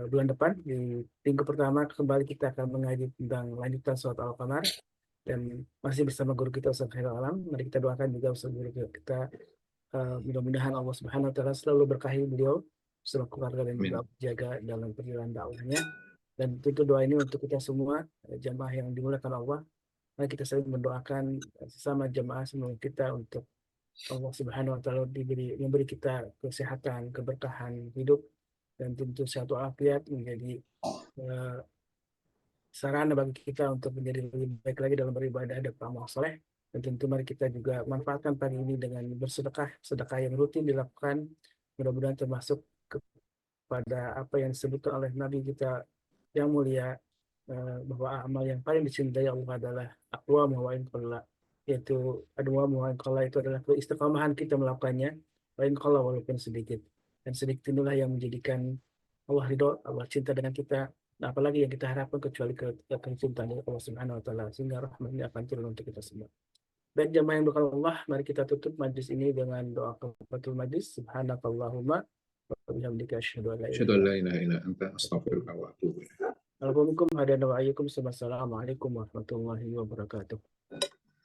bulan depan, di minggu pertama kembali kita akan mengaji tentang lanjutan surat Al-Qamar. Dan masih bersama guru kita Ustaz Khairul Alam. Mari kita doakan juga Ustaz guru kita, mudah-mudahan Allah Subhanahu wa taala selalu berkahi beliau bersama keluarga dan juga jaga dalam perjalanan dakwahnya. Dan tentu doa ini untuk kita semua jamaah yang dimuliakan Allah. Mari kita saling mendoakan sesama jamaah semoga kita untuk Allah Subhanahu wa taala memberi kita kesehatan, keberkahan hidup, dan tentu sehat walafiat menjadi sarana bagi kita untuk menjadi lebih baik lagi dalam beribadah dan beramal soleh. Dan tentu mari kita juga manfaatkan pagi ini dengan bersedekah, sedekah yang rutin dilakukan, mudah-mudahan termasuk kepada apa yang disebutkan oleh Nabi kita yang mulia, bahwa amal yang paling dicintai Allah adalah aqwamu wa in qalla, yaitu adwamu wa in qalla, itu adalah keistiqomahan kita melakukannya, wa in qalla, walaupun sedikit. Dan sedikit inilah yang menjadikan Allah ridho, Allah cinta dengan kita. Nah, apalagi yang kita harapkan kecuali kecintaan Allah Subhanahu wa taala, sehingga rahmatnya akan turun untuk kita semua. Baik jamaah yang berkah Allah, mari kita tutup majlis ini dengan doa kafaratul majlis. Subhanakallahumma wa bihamdika asyhadu an la ilaha illa anta Astaghfirullah wa atubu ilaik. Assalamualaikum warahmatullahi wabarakatuh.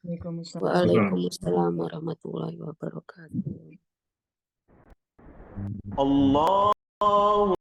Waalaikumsalam warahmatullahi wabarakatuh. Allah